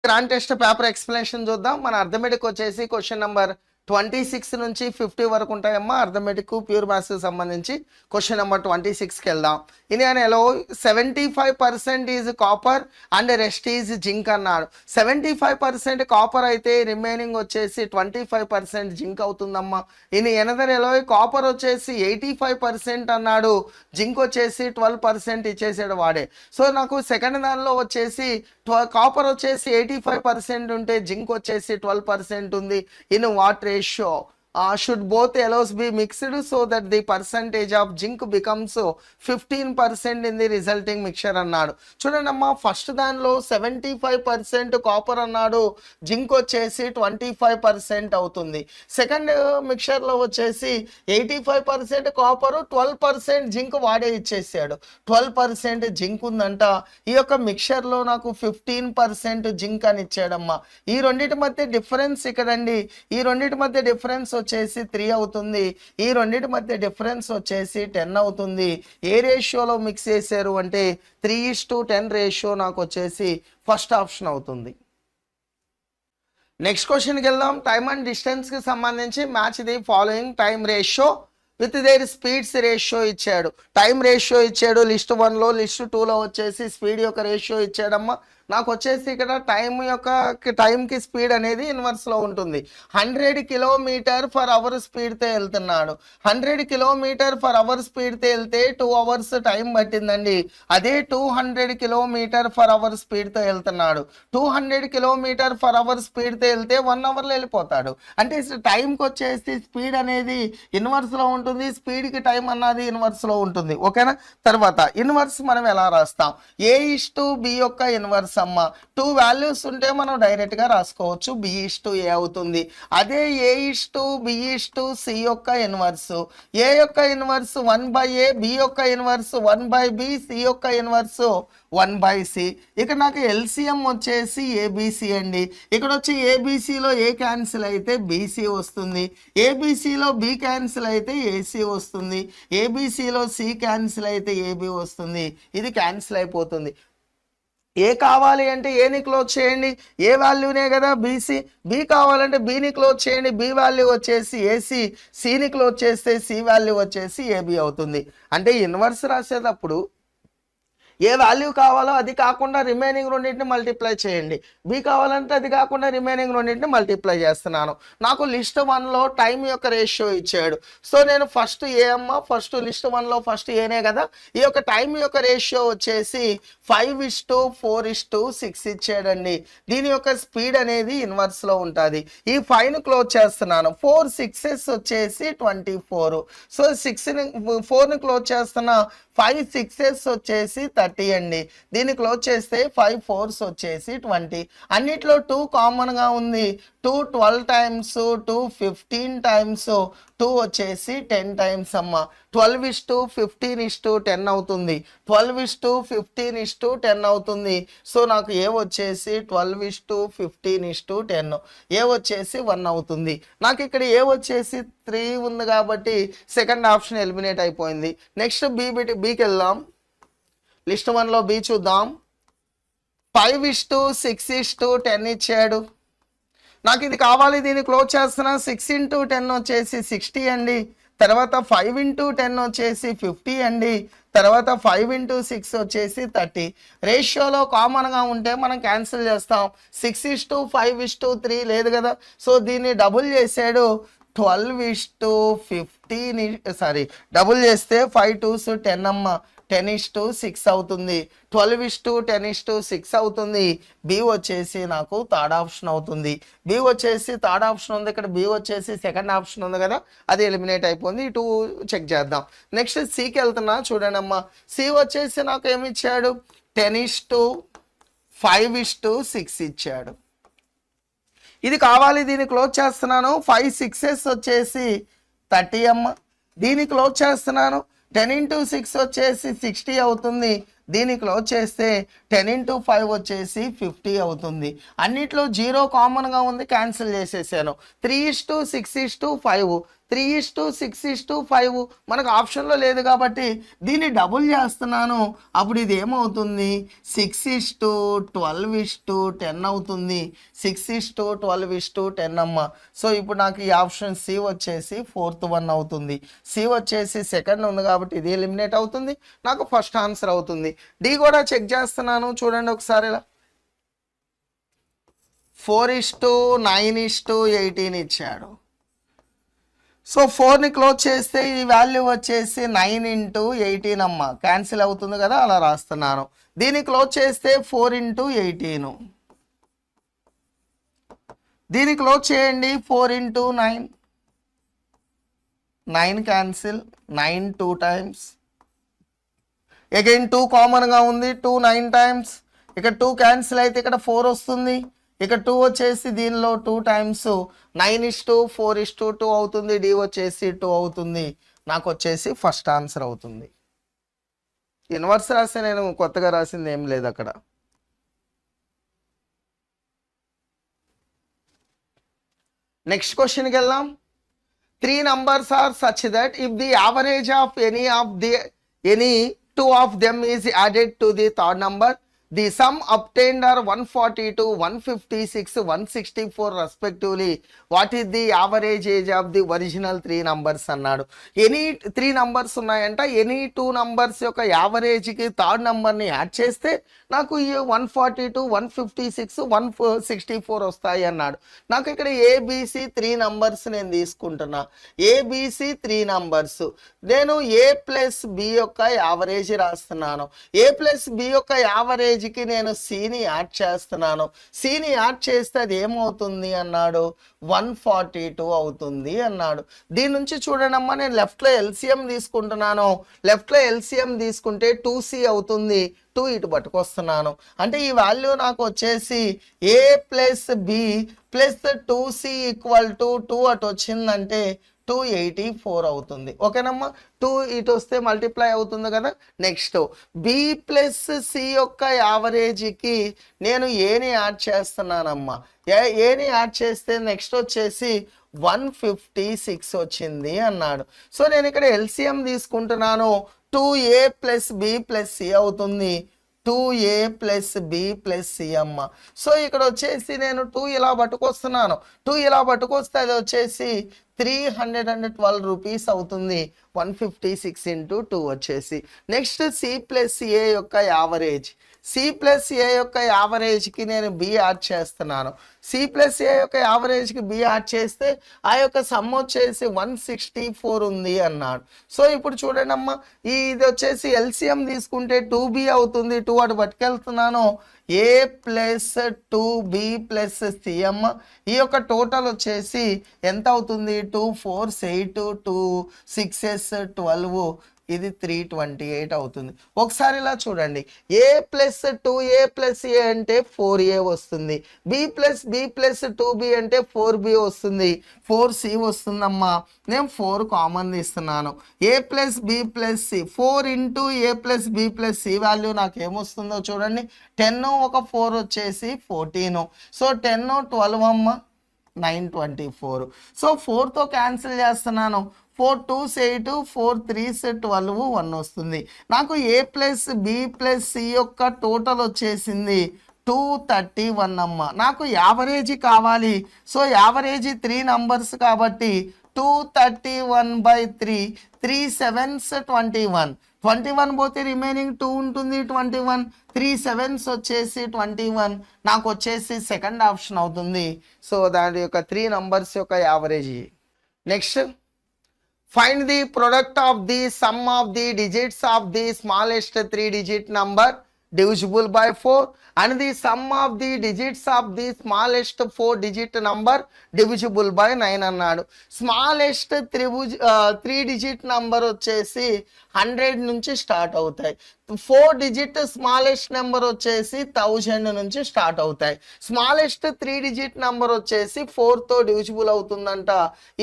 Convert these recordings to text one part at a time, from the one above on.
Grand test paper explanation చూద్దాం. మన arithmetic వచ్చేసి క్వశ్చన్ నెంబర్ 26 నుంచి 50 వరకు ఉంటాయమ్మా. అర్థమెటిక్ ప్యూర్ మ్యాథ్స్ సంబంధించి క్వశ్చన్ నెంబర్ 26కి వెళ్దాం. ఇండియాలో 75% is copper and rest is zinc అన్నాడు. 75% కాపర్ అయితే రిమైనింగ్ వచ్చేసి 25% జింక్ అవుతుందమ్మా. ఇన్ ఎనదర్ ఎలో కాపర్ వచ్చేసి 85% అన్నాడు, జింక్ వచ్చేసి 12% ఇచ్చేసాడు వాడే. సో నాకు సెకండ్ దానిలో వచ్చేసి కాపర్ వచ్చేసి 85% ఉంటే జింక్ వచ్చేసి 12% ఉంది. In what ratio should both alloys be mixed so that the percentage of zinc becomes 15% in the resulting mixture అన్నాడు. చూడండి అమ్మా, ఫస్ట్ దానిలో 75% కాపర్ అన్నాడు, జింక్ వచ్చేసి 25% అవుతుంది. సెకండ్ మిక్చర్లో వచ్చేసి 85% కాపర్ 12% జింక్ వాడే ఇచ్చేసాడు. 12% జింక్ ఉందంట. ఈ యొక్క మిక్చర్లో నాకు 15% జింక్ అని ఇచ్చాడమ్మా. ఈ రెండింటి మధ్య డిఫరెన్స్ ఇక్కడండి, ఈ రెండింటి మధ్య డిఫరెన్స్ వచ్చేసి 3 అవుతుంది. ఈ రెండింటి మధ్య డిఫరెన్స్ వచ్చేసి 10 అవుతుంది. ఏ రేషియోలో మిక్స్ చేశారు అంటే 3:10 రేషియో నాకు వచ్చేసి ఫస్ట్ ఆప్షన్ అవుతుంది. నెక్స్ట్ క్వశ్చన్కి వెళ్దాం. టైమ్ అండ్ డిస్టెన్స్కి సంబంధించి match the following time ratio with their speeds ratio ఇచ్చాడు. టైం రేషియో ఇచ్చాడు లిస్ట్ 1లో, లిస్ట్ 2లో వచ్చేసి స్పీడ్ యొక్క రేషియో ఇచ్చాడమ్మా. నాకు వచ్చేసి ఇక్కడ టైంకి స్పీడ్ అనేది ఇన్వర్స్లో ఉంటుంది. 100 km/h స్పీడ్తో వెళ్తున్నాడు. 100 km/h స్పీడ్తో వెళ్తే 2 hours టైం పట్టిందండి. అదే 200 km/h స్పీడ్తో వెళ్తున్నాడు. 200 km/h స్పీడ్తో వెళ్తే 1 hourలో వెళ్ళిపోతాడు. అంటే టైంకి వచ్చేసి స్పీడ్ అనేది ఇన్వర్స్లో ఉంటుంది, స్పీడ్కి టైం అన్నది ఇన్వర్స్లో ఉంటుంది. ఓకేనా? తర్వాత ఇన్వర్స్ మనం ఎలా రాస్తాం? A:B యొక్క ఇన్వర్స్ అమ్మ. 2 వాల్యూస్ ఉంటే మనం డైరెక్ట్గా రాసుకోవచ్చు, B:A అవుతుంది. అదే A:B:C యొక్క ఇన్వర్స్, A యొక్క ఇన్వర్స్ 1/A, B యొక్క ఇన్వర్స్ 1/B, C యొక్క ఇన్వర్స్ 1/C. ఇక్కడ నాకు ఎల్సిఎం వచ్చేసి ABC అండి. ఇక్కడ వచ్చి ABCలో A క్యాన్సిల్ అయితే BC వస్తుంది, ABCలో B క్యాన్సిల్ అయితే AC వస్తుంది, ABCలో C క్యాన్సిల్ అయితే AB వస్తుంది. ఇది క్యాన్సిల్ అయిపోతుంది. ఏ కావాలి అంటే ఏని క్లోజ్ చేయండి, ఏ వాల్యూనే కదా BC. B కావాలంటే Bని క్లోజ్ చేయండి, B వాల్యూ వచ్చేసి AC. Cని క్లోజ్ చేస్తే C వాల్యూ వచ్చేసి AB అవుతుంది. అంటే ఇన్వర్స్ రాసేటప్పుడు ఏ వాల్యూ కావాలో అది కాకుండా రిమైనింగ్ రెండింటిని మల్టిప్లై చేయండి. B కావాలంటే అది కాకుండా రిమైనింగ్ రెండింటిని మల్టిప్లై చేస్తున్నాను. నాకు లిస్ట్ 1లో టైం యొక్క రేషియో ఇచ్చాడు. సో నేను ఫస్ట్ ఏ అమ్మ, ఫస్ట్ లిస్ట్ 1లో ఫస్ట్ ఏనే కదా. ఈ యొక్క టైం యొక్క రేషియో వచ్చేసి 5:4:6 ఇచ్చాడండి. దీని యొక్క స్పీడ్ అనేది ఇన్వర్స్లో ఉంటుంది. ఈ 5ను క్లోజ్ చేస్తున్నాను. 4 6s వచ్చేసి 24. సో 4ని క్లోజ్ చేస్తున్నా, 5 6s వచ్చేసి 30 అండి. దీన్ని క్లోజ్ చేస్తే 5 4s వచ్చేసి 20. అన్నిట్లో 2 కామన్గా ఉంది. 2 12 టైమ్స్, 2 15 టైమ్స్, 2 వచ్చేసి 10 టైమ్స్ అమ్మ. 12:15:10 అవుతుంది. 12:15:10 అవుతుంది. సో నాకు ఏ వచ్చేసి 12:15:10, ఏ వచ్చేసి 1 అవుతుంది. నాకు ఇక్కడ ఏ వచ్చేసి 3 ఉంది కాబట్టి సెకండ్ ఆప్షన్ ఎలిమినేట్ అయిపోయింది. నెక్స్ట్ బీకి వెళ్దాం. లిస్ట్ 1లో B చూద్దాం. 5:6:10 ఇచ్చాడు. నాకు ఇది కావాలి, దీన్ని క్లోజ్ చేస్తున్నా. 6 × 10 వచ్చేసి 60 అండి. తర్వాత 5 × 10 వచ్చేసి 50 అండి. తర్వాత 5 × 6 వచ్చేసి 30. రేషియోలో కామన్గా ఉంటే మనం క్యాన్సిల్ చేస్తాం. 6:5:3 లేదు కదా. సో దీన్ని డబుల్ చేసాడు. 12:15 డబుల్ చేస్తే 5 2s 10 అమ్మ. 10:6 అవుతుంది. 12:10:6 అవుతుంది. B వచ్చేసి నాకు థర్డ్ ఆప్షన్ అవుతుంది. B వచ్చేసి థర్డ్ ఆప్షన్ ఉంది, ఇక్కడ B వచ్చేసి సెకండ్ ఆప్షన్ ఉంది కదా, అది ఎలిమినేట్ అయిపోయింది. ఇటు చెక్ చేద్దాం. నెక్స్ట్ Cకి వెళ్తున్నా. చూడండి అమ్మా, C వచ్చేసి నాకు ఏమి ఇచ్చాడు? 10:5:6 ఇచ్చాడు. ఇది కావాలి, దీన్ని క్లోజ్ చేస్తున్నాను. 5 6s వచ్చేసి 30 అమ్మ. దీన్ని క్లోజ్ చేస్తున్నాను. 10 × 6 వచ్చేసి 60 అవుతుంది. దీన్ని క్లోజ్ చేస్తే 10 ఇంటూ 5 వచ్చేసి 50 అవుతుంది. అన్నిట్లో 0 కామన్గా ఉంది, క్యాన్సిల్ చేసేసాను. 3:6:5 3:6:5 మనకు ఆప్షన్లో లేదు కాబట్టి దీన్ని డబుల్ చేస్తున్నాను. అప్పుడు ఇది ఏమవుతుంది, 6:12:10 అవుతుంది. 6:12:10 అమ్మ. సో ఇప్పుడు నాకు ఈ ఆప్షన్ సి వచ్చేసి 4th వన్ అవుతుంది. సి వచ్చేసి సెకండ్ ఉంది కాబట్టి ఇది ఎలిమినేట్ అవుతుంది, నాకు ఫస్ట్ ఆన్సర్ అవుతుంది. డి కూడా చెక్ చేస్తున్నాను, చూడండి ఒకసారి. ఇలా 4:9:18 ఇచ్చాడు. సో 4ని క్లోజ్ చేస్తే ఈ వాల్యూ వచ్చేసి 9 ఇంటూ 18 అమ్మ, క్యాన్సిల్ అవుతుంది కదా, అలా రాస్తున్నాను. దీన్ని క్లోజ్ చేస్తే 4 ఇంటూ 18, దీన్ని క్లోజ్ చేయండి 4 ఇంటూ 9, 9 క్యాన్సిల్, 9 2 టైమ్స్, అగైన్ 2 కామన్గా ఉంది, 2 9 టైమ్స్, ఇక్కడ 2 క్యాన్సిల్ అయితే ఇక్కడ 4 వస్తుంది, ఇక్కడ 2 వచ్చేసి దీనిలో 2 టైమ్స్ 9:4:2 అవుతుంది. డి వచ్చేసి 2 అవుతుంది, నాకు వచ్చేసి ఫస్ట్ ఆన్సర్ అవుతుంది. ఇన్వర్స్ రాస్తే నేను కొత్తగా రాసింది ఏం లేదు అక్కడ. నెక్స్ట్ క్వశ్చన్కి వెళ్దాం. 3 numbers are such that if the average of any two of them is added to the third number, the sum obtained are 142, 156, 164 respectively. What is the average age of the original 3 numbers అన్నాడు. Any 3 numbers ఉన్నాయంట, any 2 numbers యొక్క యావరేజ్కి third నెంబర్ని add చేస్తే నాకు ఈ 142, 156, 164 వస్తాయి అన్నాడు. నాకు ఇక్కడ ఏబిసి 3 numbers నేను తీసుకుంటున్నా. ఏబిసి 3 numbers, నేను ఏ ప్లస్ బి యొక్క యావరేజ్ రాస్తున్నాను. ఏ ప్లస్ బి యొక్క యావరేజ్కి నేను సిని యాడ్ చేస్తున్నాను. సిని యాడ్ చేస్తే అది ఏమవుతుంది అన్నాడు, 142 అవుతుంది అన్నాడు. దీని నుంచి చూడండి అమ్మా, నేను లెఫ్ట్లో ఎల్సిఎం తీసుకుంటున్నాను. లెఫ్ట్లో ఎల్సిఎం తీసుకుంటే 2c అవుతుంది, 2 ఇటు పట్టుకొస్తున్నాను. అంటే ఈ వాల్యూ నాకు వచ్చేసి A plus B plus 2c equal to 2 అటు వచ్చిందంటే 284 అవుతుంది. ఓకేనమ్మా, 2 ఇటు వస్తే మల్టిప్లై అవుతుంది కదా. నెక్స్ట్ బి ప్లస్ సి యొక్క యావరేజ్కి నేను ఏని యాడ్ చేస్తున్నానమ్మా. ఏని యాడ్ చేస్తే నెక్స్ట్ వచ్చేసి 156 వచ్చింది అన్నాడు. సో నేను ఇక్కడ ఎల్సిఎం తీసుకుంటున్నాను. 2a plus B plus C అవుతుంది, 2a plus B plus C అమ్మ. సో ఇక్కడ వచ్చేసి నేను 2 ఇలా పట్టుకొస్తున్నాను. 2 ఇలా పట్టుకొస్తే అది వచ్చేసి 312 రూపీస్ అవుతుంది. 156 ఇంటూ 2 వచ్చేసి. నెక్స్ట్ సి ప్లస్ ఏ యొక్క యావరేజ్. సి ప్లస్ ఏ యొక్క యావరేజ్కి నేను బి యాడ్ చేస్తున్నాను. సి ప్లస్ ఏ యొక్క యావరేజ్కి బి యాడ్ చేస్తే ఆ యొక్క సమ్ వచ్చేసి 164 ఉంది అన్నాడు. సో ఇప్పుడు చూడండి అమ్మా, ఇది వచ్చేసి ఎల్సిఎం తీసుకుంటే 2b అవుతుంది. 2 అటు పట్టుకెళ్తున్నాను. ఏ ప్లస్ 2b ప్లస్ సి అమ్మ. ఈ యొక్క టోటల్ వచ్చేసి ఎంత అవుతుంది, 2 4 8 2 6 12, ఇది 328 అవుతుంది. ఒకసారి ఇలా చూడండి, ఏ ప్లస్ 2a ప్లస్ ఏ అంటే 4a వస్తుంది. B plus B plus 2b అంటే 4b వస్తుంది. 4c వస్తుందమ్మా. నేను 4 కామన్ తీస్తున్నాను. A plus B plus C, 4 into A plus B plus C value నాకు ఏమొస్తుందో చూడండి. 10 ఒక 4 వచ్చేసి 14. సో 10 12 అమ్మ, 924. సో 4తో క్యాన్సిల్ చేస్తున్నాను. 4 2s 8, 4 3s 12, 1 వస్తుంది. నాకు ఏ ప్లస్ బి ప్లస్ సి యొక్క టోటల్ వచ్చేసింది 231 అమ్మ. నాకు యావరేజ్ కావాలి. సో యావరేజ్ 3 numbers కాబట్టి 231/3, 3 7s 21. 21 పోతే రిమైనింగ్ 2 ఉంటుంది, 21. 3 7s వచ్చేసి 21, నాకు వచ్చేసి సెకండ్ ఆప్షన్ అవుతుంది. సో దాని యొక్క 3 numbers యొక్క average. Next, find the product of the sum of the digits of the smallest 3-digit number divisible by 4 and the sum of the digits of the smallest 4-digit number divisible by 9 అన్నాడు. Smallest 3-digit number వచ్చేసి 100 నుంచి start అవుతాయి. 4 digit smallest number వచ్చేసి 1000 నుంచి start అవుతాయి. Smallest 3 digit number వచ్చేసి 4తో divisible అవుతుందంట.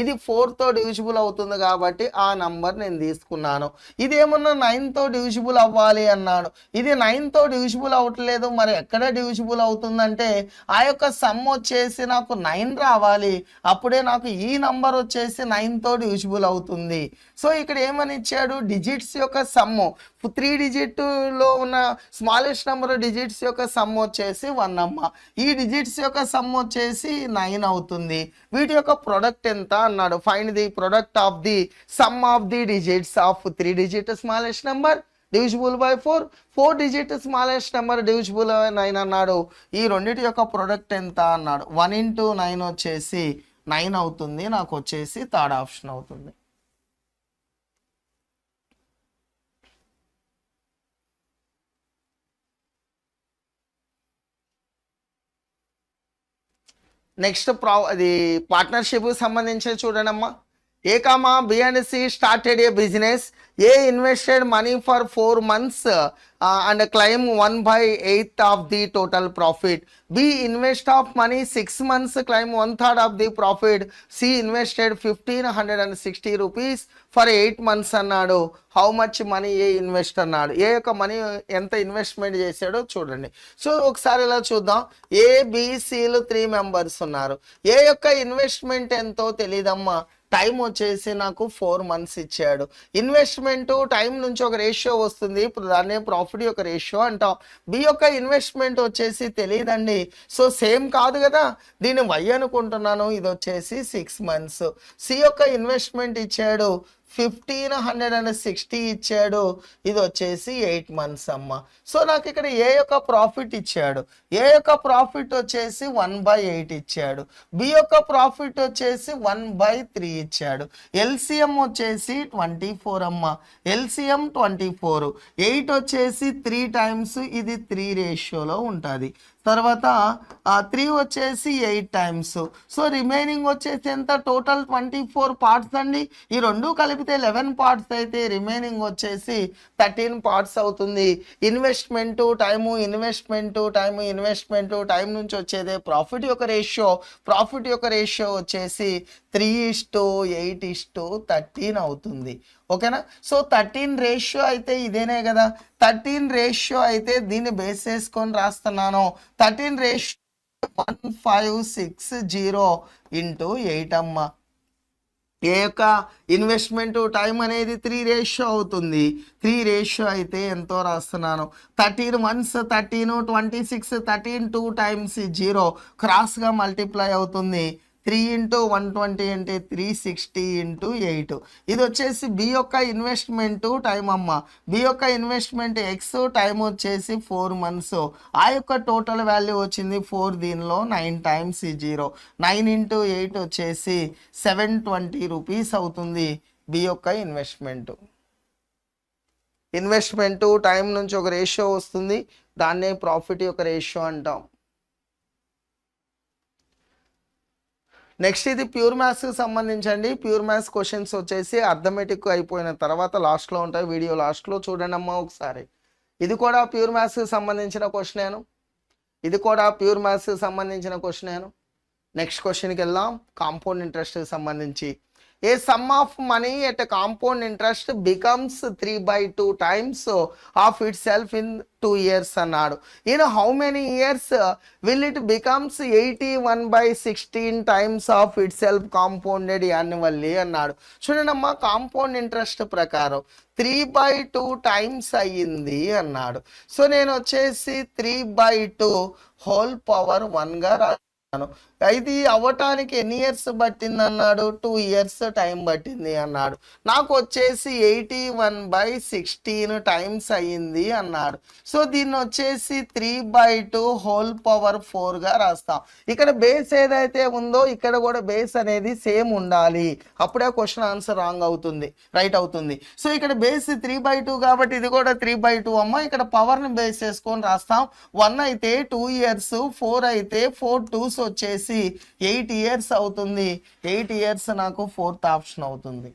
ఇది 4తో డివిజిబుల్ అవుతుంది కాబట్టి ఆ నంబర్ నేను తీసుకున్నాను. ఇదేమన్నా 9తో డివిజిబుల్ అవ్వాలి అన్నాడు. ఇది 9తో డివిజిబుల్ అవ్వట్లేదు, మరి ఎక్కడ డివిజిబుల్ అవుతుందంటే ఆ యొక్క సమ్ వచ్చేసి నాకు 9 రావాలి, అప్పుడే నాకు ఈ నంబర్ వచ్చేసి 9తో డివిజిబుల్ అవుతుంది. సో ఇక్కడ ఏమని ఇచ్చాడు, డిజిట్స్ యొక్క సమ్ము 3 డిజిట్లో ఉన్న స్మాలెస్ట్ నెంబర్ డిజిట్స్ యొక్క సమ్ వచ్చేసి 1 అమ్మ. ఈ డిజిట్స్ యొక్క సమ్ వచ్చేసి 9 అవుతుంది. వీటి యొక్క ప్రొడక్ట్ ఎంత అన్నాడు. Find the product of the some of the digits of 3 digit smallest number divisible by 4 digit smallest number divisible by 9 అన్నాడు. ఈ రెండింటి యొక్క ప్రొడక్ట్ ఎంత అన్నాడు. 1 into 9 వచ్చేసి 9 అవుతుంది. నాకు వచ్చేసి థర్డ్ ఆప్షన్ అవుతుంది. నెక్స్ట్ అది పార్ట్నర్షిప్ సంబంధించి చూడండి అమ్మా. A, B and C started a business. A invested money for 4 months and claim 1/8 of the total profit. B invest of money 6 months, claim 1/3 of the profit. C invested 1560 rupees for 8 months అన్నాడు. How much money A invest అన్నాడు. ఏ యొక్క money ఎంత investment చేశాడో చూడండి. So ఒకసారి ఇలా చూద్దాం. ABCలు 3 members ఉన్నారు. ఏ యొక్క ఇన్వెస్ట్మెంట్ ఎంతో తెలియదమ్మా. టైం వచ్చేసి నాకు 4 మంత్స్ ఇచ్చాడు. ఇన్వెస్ట్మెంట్ టైం నుంచి ఒక రేషియో వస్తుంది, ఇప్పుడు దాన్నే ప్రాఫిట్ యొక్క రేషియో అంటాం. బి యొక్క ఇన్వెస్ట్మెంట్ వచ్చేసి తెలియదండి. సో సేమ్ కాదు కదా, దీన్ని వై అనుకుంటున్నాను. ఇది వచ్చేసి 6 మంత్స్. సి యొక్క ఇన్వెస్ట్మెంట్ ఇచ్చాడు 1560 ఇచ్చాడు. ఇది వచ్చేసి 8 మంత్స్ అమ్మ. సో నాకు ఇక్కడ ఏ యొక్క ప్రాఫిట్ ఇచ్చాడు. ఏ యొక్క ప్రాఫిట్ వచ్చేసి 1/8 ఇచ్చాడు. బి యొక్క ప్రాఫిట్ వచ్చేసి 1/3 ఇచ్చాడు. ఎల్సిఎం వచ్చేసి 24 అమ్మ. ఎల్సిఎం 24. 8 వచ్చేసి 3 టైమ్స్, ఇది 3 రేషియోలో ఉంటుంది. తర్వాత 3 వచ్చేసి 8 టైమ్స్. సో రిమైనింగ్ వచ్చేసి ఎంత, టోటల్ 24 పార్ట్స్ అండి. ఈ రెండు కలిపితే 11 పార్ట్స్ అయితే రిమైనింగ్ వచ్చేసి 13 పార్ట్స్ అవుతుంది. Investment time, investment time, investment time నుంచి వచ్చేదే ప్రాఫిట్ యొక్క రేషియో. ప్రాఫిట్ యొక్క రేషియో వచ్చేసి 3:8:13 అవుతుంది. ఓకేనా. సో 13 రేషియో అయితే ఇదేనే కదా. 13 రేషియో అయితే దీన్ని బేస్ చేసుకొని రాస్తున్నాను. 13 రేషియో 1560 into 8 అమ్మ. ఏ యొక్క ఇన్వెస్ట్మెంట్ టైం అనేది 3 రేషియో అవుతుంది. 3 రేషియో అయితే ఎంతో రాస్తున్నాను. 13 మంత్స్ 13, 26, 13 2 times 0 క్రాస్గా మల్టిప్లై అవుతుంది. 3 into 120 అంటే 360 into 8. ఇది వచ్చేసి బి యొక్క ఇన్వెస్ట్మెంట్ టైం అమ్మ. బి యొక్క ఇన్వెస్ట్మెంట్ ఎక్స్, టైం వచ్చేసి 4 మంత్స్. ఆ యొక్క టోటల్ వాల్యూ వచ్చింది 4. దీనిలో 9 times 0. 9 into 8 వచ్చేసి 720 రూపీస్ అవుతుంది బి యొక్క ఇన్వెస్ట్మెంట్. ఇన్వెస్ట్మెంట్ టైం నుంచి ఒక రేషియో వస్తుంది, దాన్నే ప్రాఫిట్ యొక్క రేషియో అంటాం. నెక్స్ట్ ఇది ప్యూర్ మ్యాథ్స్కి సంబంధించండి. ప్యూర్ మ్యాథ్స్ క్వశ్చన్స్ వచ్చేసి అర్థమెటిక్ అయిపోయిన తర్వాత లాస్ట్లో ఉంటాయి. వీడియో లాస్ట్లో చూడండి అమ్మా ఒకసారి. ఇది కూడా ప్యూర్ మ్యాథ్స్కి సంబంధించిన క్వశ్చన్. ఇది కూడా ప్యూర్ మ్యాథ్స్కి సంబంధించిన క్వశ్చన్. నెక్స్ట్ క్వశ్చన్కి వెళ్దాం. కాంపౌండ్ ఇంట్రెస్ట్కి సంబంధించి. A sum of money at a compound interest becomes 3/2 times of itself in 2 years అన్నాడు. In how many years will it becomes 81/16 times of itself compounded annually అన్నాడు. చూడండి అమ్మా, కాంపౌండ్ ఇంట్రెస్ట్ ప్రకారం 3/2 times అయ్యింది అన్నాడు. సో నేను వచ్చేసి 3/2 హోల్ పవర్ 1గా రాస్తాను. ఇది అవ్వటానికి ఎన్ని ఇయర్స్ పట్టింది అన్నాడు. 2 years టైం పట్టింది అన్నాడు. నాకు వచ్చేసి 81/16 టైమ్స్ అయ్యింది అన్నాడు. సో దీన్ని వచ్చేసి 3/2 హోల్ పవర్ 4గా రాస్తాం. ఇక్కడ బేస్ ఏదైతే ఉందో ఇక్కడ కూడా బేస్ అనేది సేమ్ ఉండాలి, అప్పుడే క్వశ్చన్ ఆన్సర్ రాంగ్ అవుతుంది, రైట్ అవుతుంది. సో ఇక్కడ బేస్ 3/2 కాబట్టి ఇది కూడా 3/2 అమ్మ. ఇక్కడ పవర్ని బేస్ చేసుకొని రాస్తాం. 1 అయితే 2 years, 4 అయితే 4 2s వచ్చేసి 8 years అవుతుంది. 8 years నాకు 4th ఆప్షన్ అవుతుంది.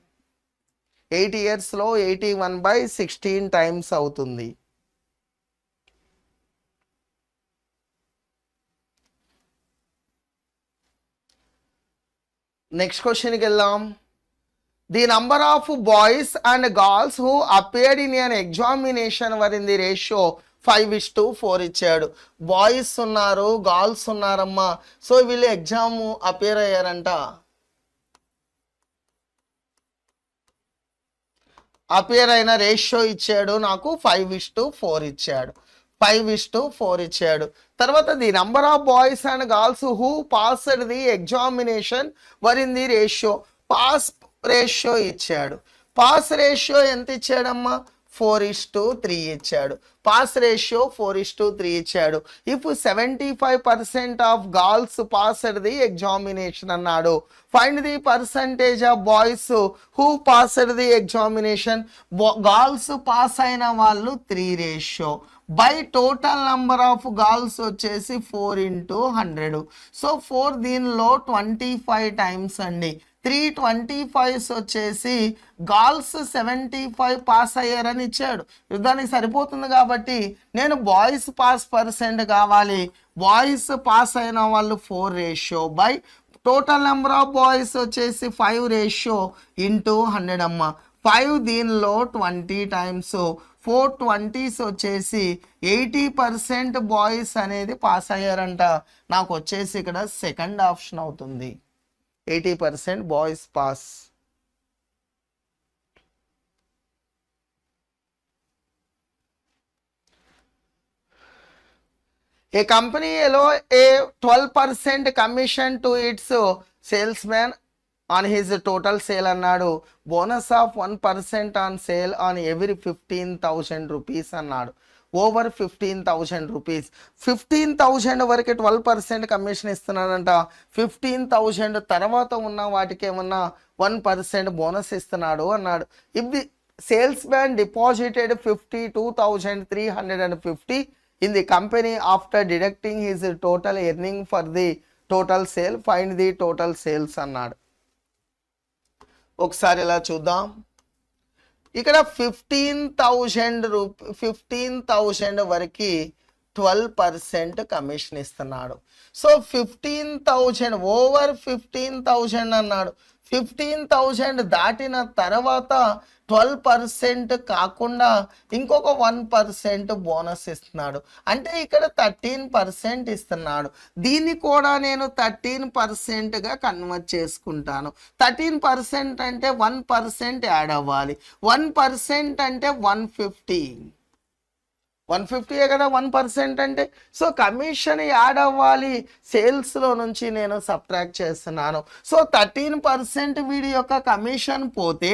8 yearsలో 81/16 టైమ్స్ అవుతుంది. నెక్స్ట్ క్వశ్చన్కి వెళ్దాం. The number of boys and girls who appeared in an examination were in the ratio 5:4 ఇచ్చాడు. బాయ్స్ ఉన్నారు, గర్ల్స్ ఉన్నారమ్మా. సో వీళ్ళు ఎగ్జామ్ అపియర్ అయ్యారంట. అపియర్ అయిన రేషియో ఇచ్చాడు నాకు 5:4 ఇచ్చాడు. 5:4 ఇచ్చాడు. తర్వాత the number of boys and girls who passed the examination were in the ratio. Pass ratio ఇచ్చాడు. పాస్ రేషియో ఎంత ఇచ్చాడమ్మా? 4:3 ఇచ్చాడు. పాస్ రేషియో 4:3 ఇచ్చాడు. If 75% of girls passed the examination అన్నాడు. Find the percentage of boys who passed the examination. Girls pass అయిన వాళ్ళు 3 ratio by total number of girls వచ్చేసి 4/100. So 4 దీనిలో 25 times అండి. 325 వచ్చేసి గర్ల్స్ 75 పాస్ అయ్యారని ఇచ్చాడు. దానికి సరిపోతుంది కాబట్టి నేను బాయ్స్ పాస్ పర్సెంట్ కావాలి. బాయ్స్ పాస్ అయిన వాళ్ళు 4 ratio by total number of boys వచ్చేసి 5 రేషియో ఇంటూ 100 అమ్మ. 5 దీనిలో 20 టైమ్స్ 420s వచ్చేసి 80% బాయ్స్ అనేది పాస్ అయ్యారంట. నాకు వచ్చేసి ఇక్కడ సెకండ్ ఆప్షన్ అవుతుంది. 80% boys pass. A company allow a 12% commission to its salesman on his total sale అన్నాడు. Bonus of 1% on sale on every 15,000 rupees అన్నాడు. Over 15,000 rupees. 15,000 వరకు 12% కమిషన్ ఇస్తున్నాడంట. 15,000 తర్వాత ఉన్న వాటికి ఏమన్నా 1% బోనస్ ఇస్తున్నాడు అన్నాడు. If the sales man deposited 52,350 in the company after deducting his total earning for the total sale, find the total sales అన్నాడు. ఒకసారి ఇలా చూద్దాం. ఇక్కడ 15,000 వరకు 12% కమిషన్ ఇస్తున్నాడు. సో 15,000 ఓవర్ 15,000 అన్నాడు. 15,000 దాటిన తర్వాత 12% కాకుండా ఇంకొక 1% బోనస్ ఇస్తున్నాడు. అంటే ఇక్కడ 13% ఇస్తున్నాడు. దీన్ని కూడా నేను 13%గా కన్వర్ట్ చేసుకుంటాను. 13% అంటే 1% యాడ్ అవ్వాలి. 1% అంటే 150. 150 కదా 1% అంటే. సో కమిషన్ యాడ్ అవ్వాలి. సేల్స్లో నుంచి నేను సబ్ట్రాక్ట్ చేస్తున్నాను. సో 13% వీడి యొక్క కమిషన్ పోతే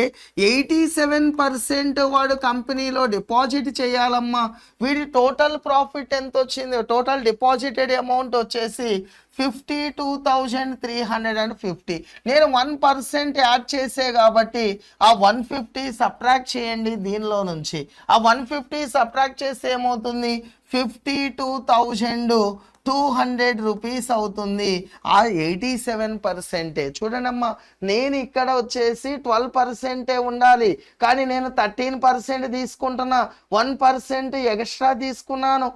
87% వాడు కంపెనీలో డిపాజిట్ చేయాలమ్మా. వీడి టోటల్ ప్రాఫిట్ ఎంత వచ్చింది? టోటల్ డిపాజిటెడ్ అమౌంట్ వచ్చేసి 52,350. నేను 1% యాడ్ చేసే కాబట్టి ఆ 150 సబ్ట్రాక్ట్ చేయండి దీనిలో నుంచి. ఆ 150 సబ్ట్రాక్ట్ చేస్తే ఏమవుతుంది? 52,200 రూపీస్ అవుతుంది. ఆ 87%. చూడండి అమ్మా, నేను ఇక్కడ వచ్చేసి 12% ఉండాలి, కానీ నేను 13% తీసుకుంటున్నా. 1% ఎక్స్ట్రా తీసుకున్నాను.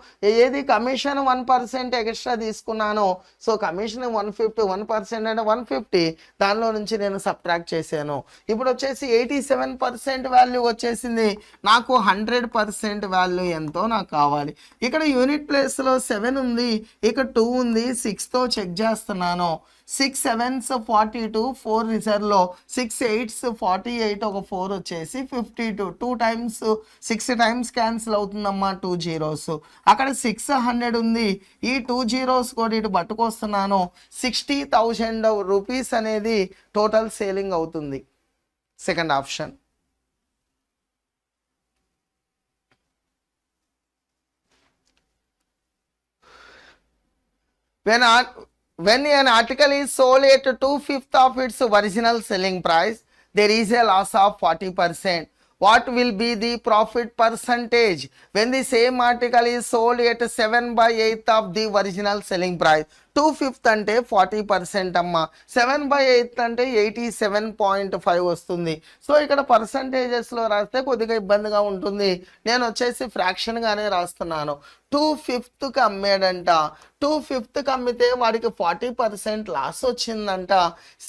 ఏది కమిషన్ 1% ఎక్స్ట్రా తీసుకున్నాను. సో కమిషన్ 150, 1% అంటే 150, దానిలో నుంచి నేను సబ్ట్రాక్ట్ చేశాను. ఇప్పుడు వచ్చేసి 87% వాల్యూ వచ్చేసింది. నాకు 100% వాల్యూ ఎంతో నాకు కావాలి. ఇక్కడ యూనిట్ ప్లేస్లో 7 ఉంది, ఇక్కడ 2 ఉంది. 6తో చెక్ చేస్తున్నాను. 6 7s 42, 4 రిజర్వ్లో 6 8s 48, ఒక 4 వచ్చేసి 52. 2 టైమ్స్ 6 టైమ్స్ క్యాన్సిల్ అవుతుందమ్మా. 2 zeros. అక్కడ 600 ఉంది. ఈ 2 zeros కూడా ఇటు పట్టుకొస్తున్నాను. 60,000 రూపీస్ అనేది టోటల్ సేలింగ్ అవుతుంది. Second option. When an article is sold at 2/5 of its original selling price, there is a loss of 40%. what will be the profit percentage when the same article is sold at 7/8 of the original selling price? 2/5 అంటే 40% అమ్మా, 7/8 అంటే 87.5 వస్తుంది. So ఇక్కడ పర్సంటేజెస్లో రాస్తే కొద్దిగా ఇబ్బందిగా ఉంటుంది, నేను వచ్చేసి ఫ్రాక్షన్గానే రాస్తున్నాను. 2/5కి అమ్మాడంట, 2/5కి అమ్మితే వాడికి 40% లాస్ వచ్చిందంట,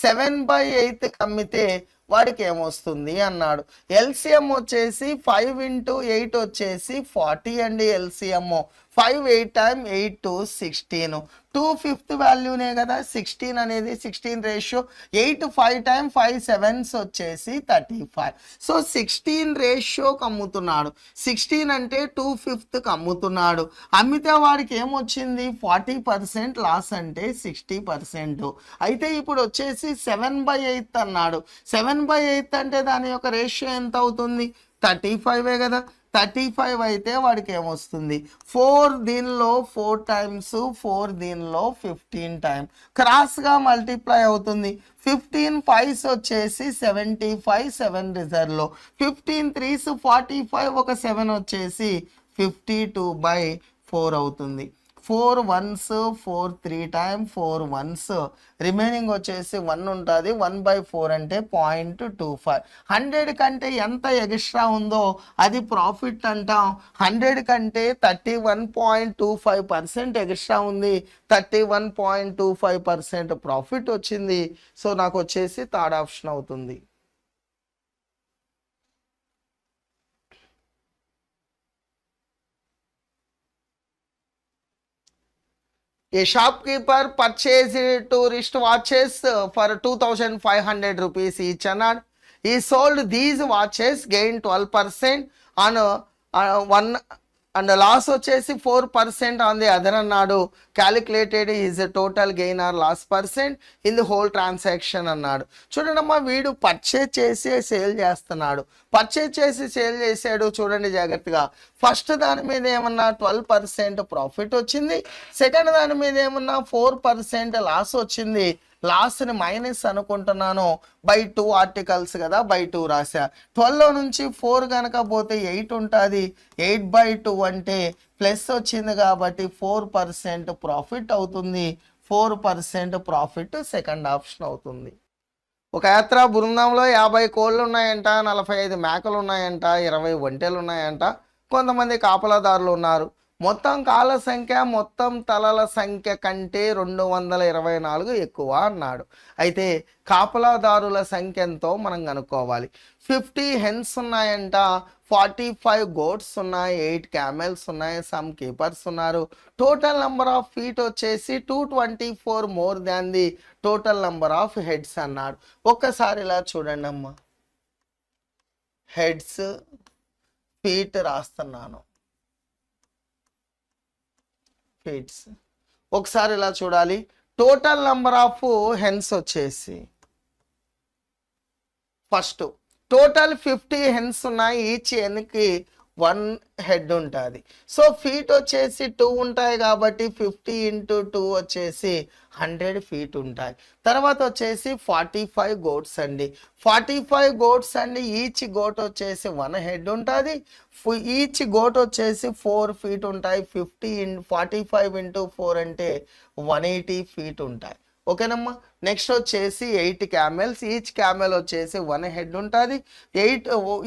7/8కి అమ్మితే వాడికి ఏమొస్తుంది అన్నాడు. ఎల్సిఎం వచ్చేసి 5 × 8 వచ్చేసి 40 అండి. ఎల్సిఎం 5 8 టైమ్ 8 to 16, 2/5 వాల్యూనే కదా 16 అనేది, 16 రేషియో. 8 5 టైమ్ 5 7s వచ్చేసి 35. సో 16 రేషియోకి అమ్ముతున్నాడు. 16 అంటే 2/5కి అమ్ముతున్నాడు. అమ్మితే వాడికి ఏమొచ్చింది 40% లాస్ అంటే 60%. అయితే ఇప్పుడు వచ్చేసి 7/8 అన్నాడు. 7/8 అంటే దాని యొక్క రేషియో ఎంత అవుతుంది? 35 కదా. 35 అయితే వాడికి ఏమొస్తుంది? 4 దీనిలో 4 times, 4 దీనిలో 15 టైమ్, క్రాస్గా మల్టిప్లై అవుతుంది. 15 5s వచ్చేసి 75, 7 రిజర్వ్లో, 15 3s 45, ఒక 7 వచ్చేసి 52/4 అవుతుంది. 4 1s 4 3 టైమ్ 4 1s, రిమైనింగ్ వచ్చేసి 1 ఉంటుంది. 1/4 అంటే 0.25. 100 కంటే ఎంత ఎక్స్ట్రా ఉందో అది ప్రాఫిట్ అంటాం. 100 కంటే 31.25% ఎక్స్ట్రా ఉంది, 31.25% ప్రాఫిట్ వచ్చింది. సో నాకు వచ్చేసి థర్డ్ ఆప్షన్ అవుతుంది. A shopkeeper purchased 2 wristwatches for 2,500 rupees each and he sold these watches, gained 12% on one and loss వచ్చేసి 4% on the other అన్నాడు. Calculated is total gain or loss percent in the whole transaction అన్నాడు. చూడండమ్మా, వీడు purchase చేసి sale చేస్తున్నాడు. Purchase చేసి sale చేసాడు. చూడండి జాగ్రత్తగా, ఫస్ట్ దాని మీద ఏమన్నా 12% ప్రాఫిట్ వచ్చింది, సెకండ్ దాని మీద ఏమన్నా 4% లాస్ వచ్చింది. లాస్ని మైనస్ అనుకుంటున్నాను, బై 2 ఆర్టికల్స్ కదా, బై 2 రాశా. 12 నుంచి 4 కనుక పోతే 8 ఉంటుంది. 8/2 అంటే ప్లస్ వచ్చింది కాబట్టి 4% ప్రాఫిట్ అవుతుంది. 4% ప్రాఫిట్ సెకండ్ ఆప్షన్ అవుతుంది. ఒక యాత్రా బృందంలో 50 కోళ్ళు ఉన్నాయంట, 45 మేకలు ఉన్నాయంట, 20 ఒంటెలు ఉన్నాయంట, కొంతమంది కాపలాదారులు ఉన్నారు. మొత్తం కాళ్ళ సంఖ్య మొత్తం తలల సంఖ్య కంటే 224 ఎక్కువ అన్నాడు. అయితే కాపలాదారుల సంఖ్య ఎంతో మనం కనుక్కోవాలి. 50 హెన్స్ ఉన్నాయంట, 45 గోట్స్ ఉన్నాయి, 8 క్యామెల్స్ ఉన్నాయి, సమ్ కీపర్స్ ఉన్నారు. టోటల్ నెంబర్ ఆఫ్ ఫీట్ వచ్చేసి 224 more than the total number of heads అన్నాడు. ఒక్కసారి ఇలా చూడండి అమ్మా, హెడ్స్ ఫీట్ రాస్తున్నాను, ఫీట్స్. ఒకసారి ఇలా చూడాలి, టోటల్ నంబర్ ఆఫ్ హెన్స్ వచ్చేసి ఫస్ట్ టోటల్ 50 హెన్స్ ఉన్నాయి, ఈచ్ హెన్కి 1 హెడ్ ఉంటుంది. సో ఫీట్ వచ్చేసి 2 ఉంటాయి కాబట్టి 50 × 2 వచ్చేసి 100 ఫీట్ ఉంటాయి. తర్వాత వచ్చేసి 45 గోట్స్ అండి, 45 గోట్స్ అండి, ఈచ్ గోట్ వచ్చేసి 1 హెడ్ ఉంటుంది. ఈచ్ గోట్ వచ్చేసి 4 ఫీట్ ఉంటాయి. 45 × 4 అంటే 180 ఫీట్ ఉంటాయి. ఓకేనమ్మా. నెక్స్ట్ వచ్చేసి 8 క్యామెల్స్, ఈచ్ క్యామెల్ వచ్చేసి 1 హెడ్ ఉంటుంది.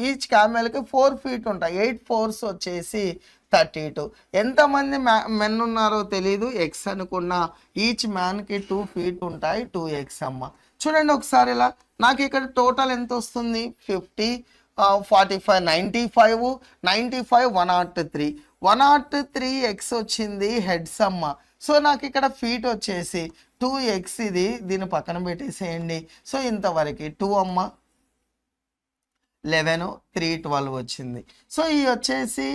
ఈచ్ క్యామెల్కి 4 ఫీట్ ఉంటాయి. 8 4s వచ్చేసి 32. ఎంతమంది మెన్ ఉన్నారో తెలీదు, ఎక్స్ అనుకున్నా. ఈచ్ మ్యాన్కి 2 ఫీట్ ఉంటాయి, 2x అమ్మ. చూడండి ఒకసారి ఇలా, నాకు ఇక్కడ టోటల్ ఎంత వస్తుంది? 50 45 95 95 103 103x వచ్చింది హెడ్స్ అమ్మ. సో నాకు ఇక్కడ ఫీట్ వచ్చేసి 2x, ఇది దీన్ని పక్కన పెట్టేసేయండి. సో ఇంతవరకు 2 అమ్మ 11 3 12 వచ్చింది. సో ఈ వచ్చేసి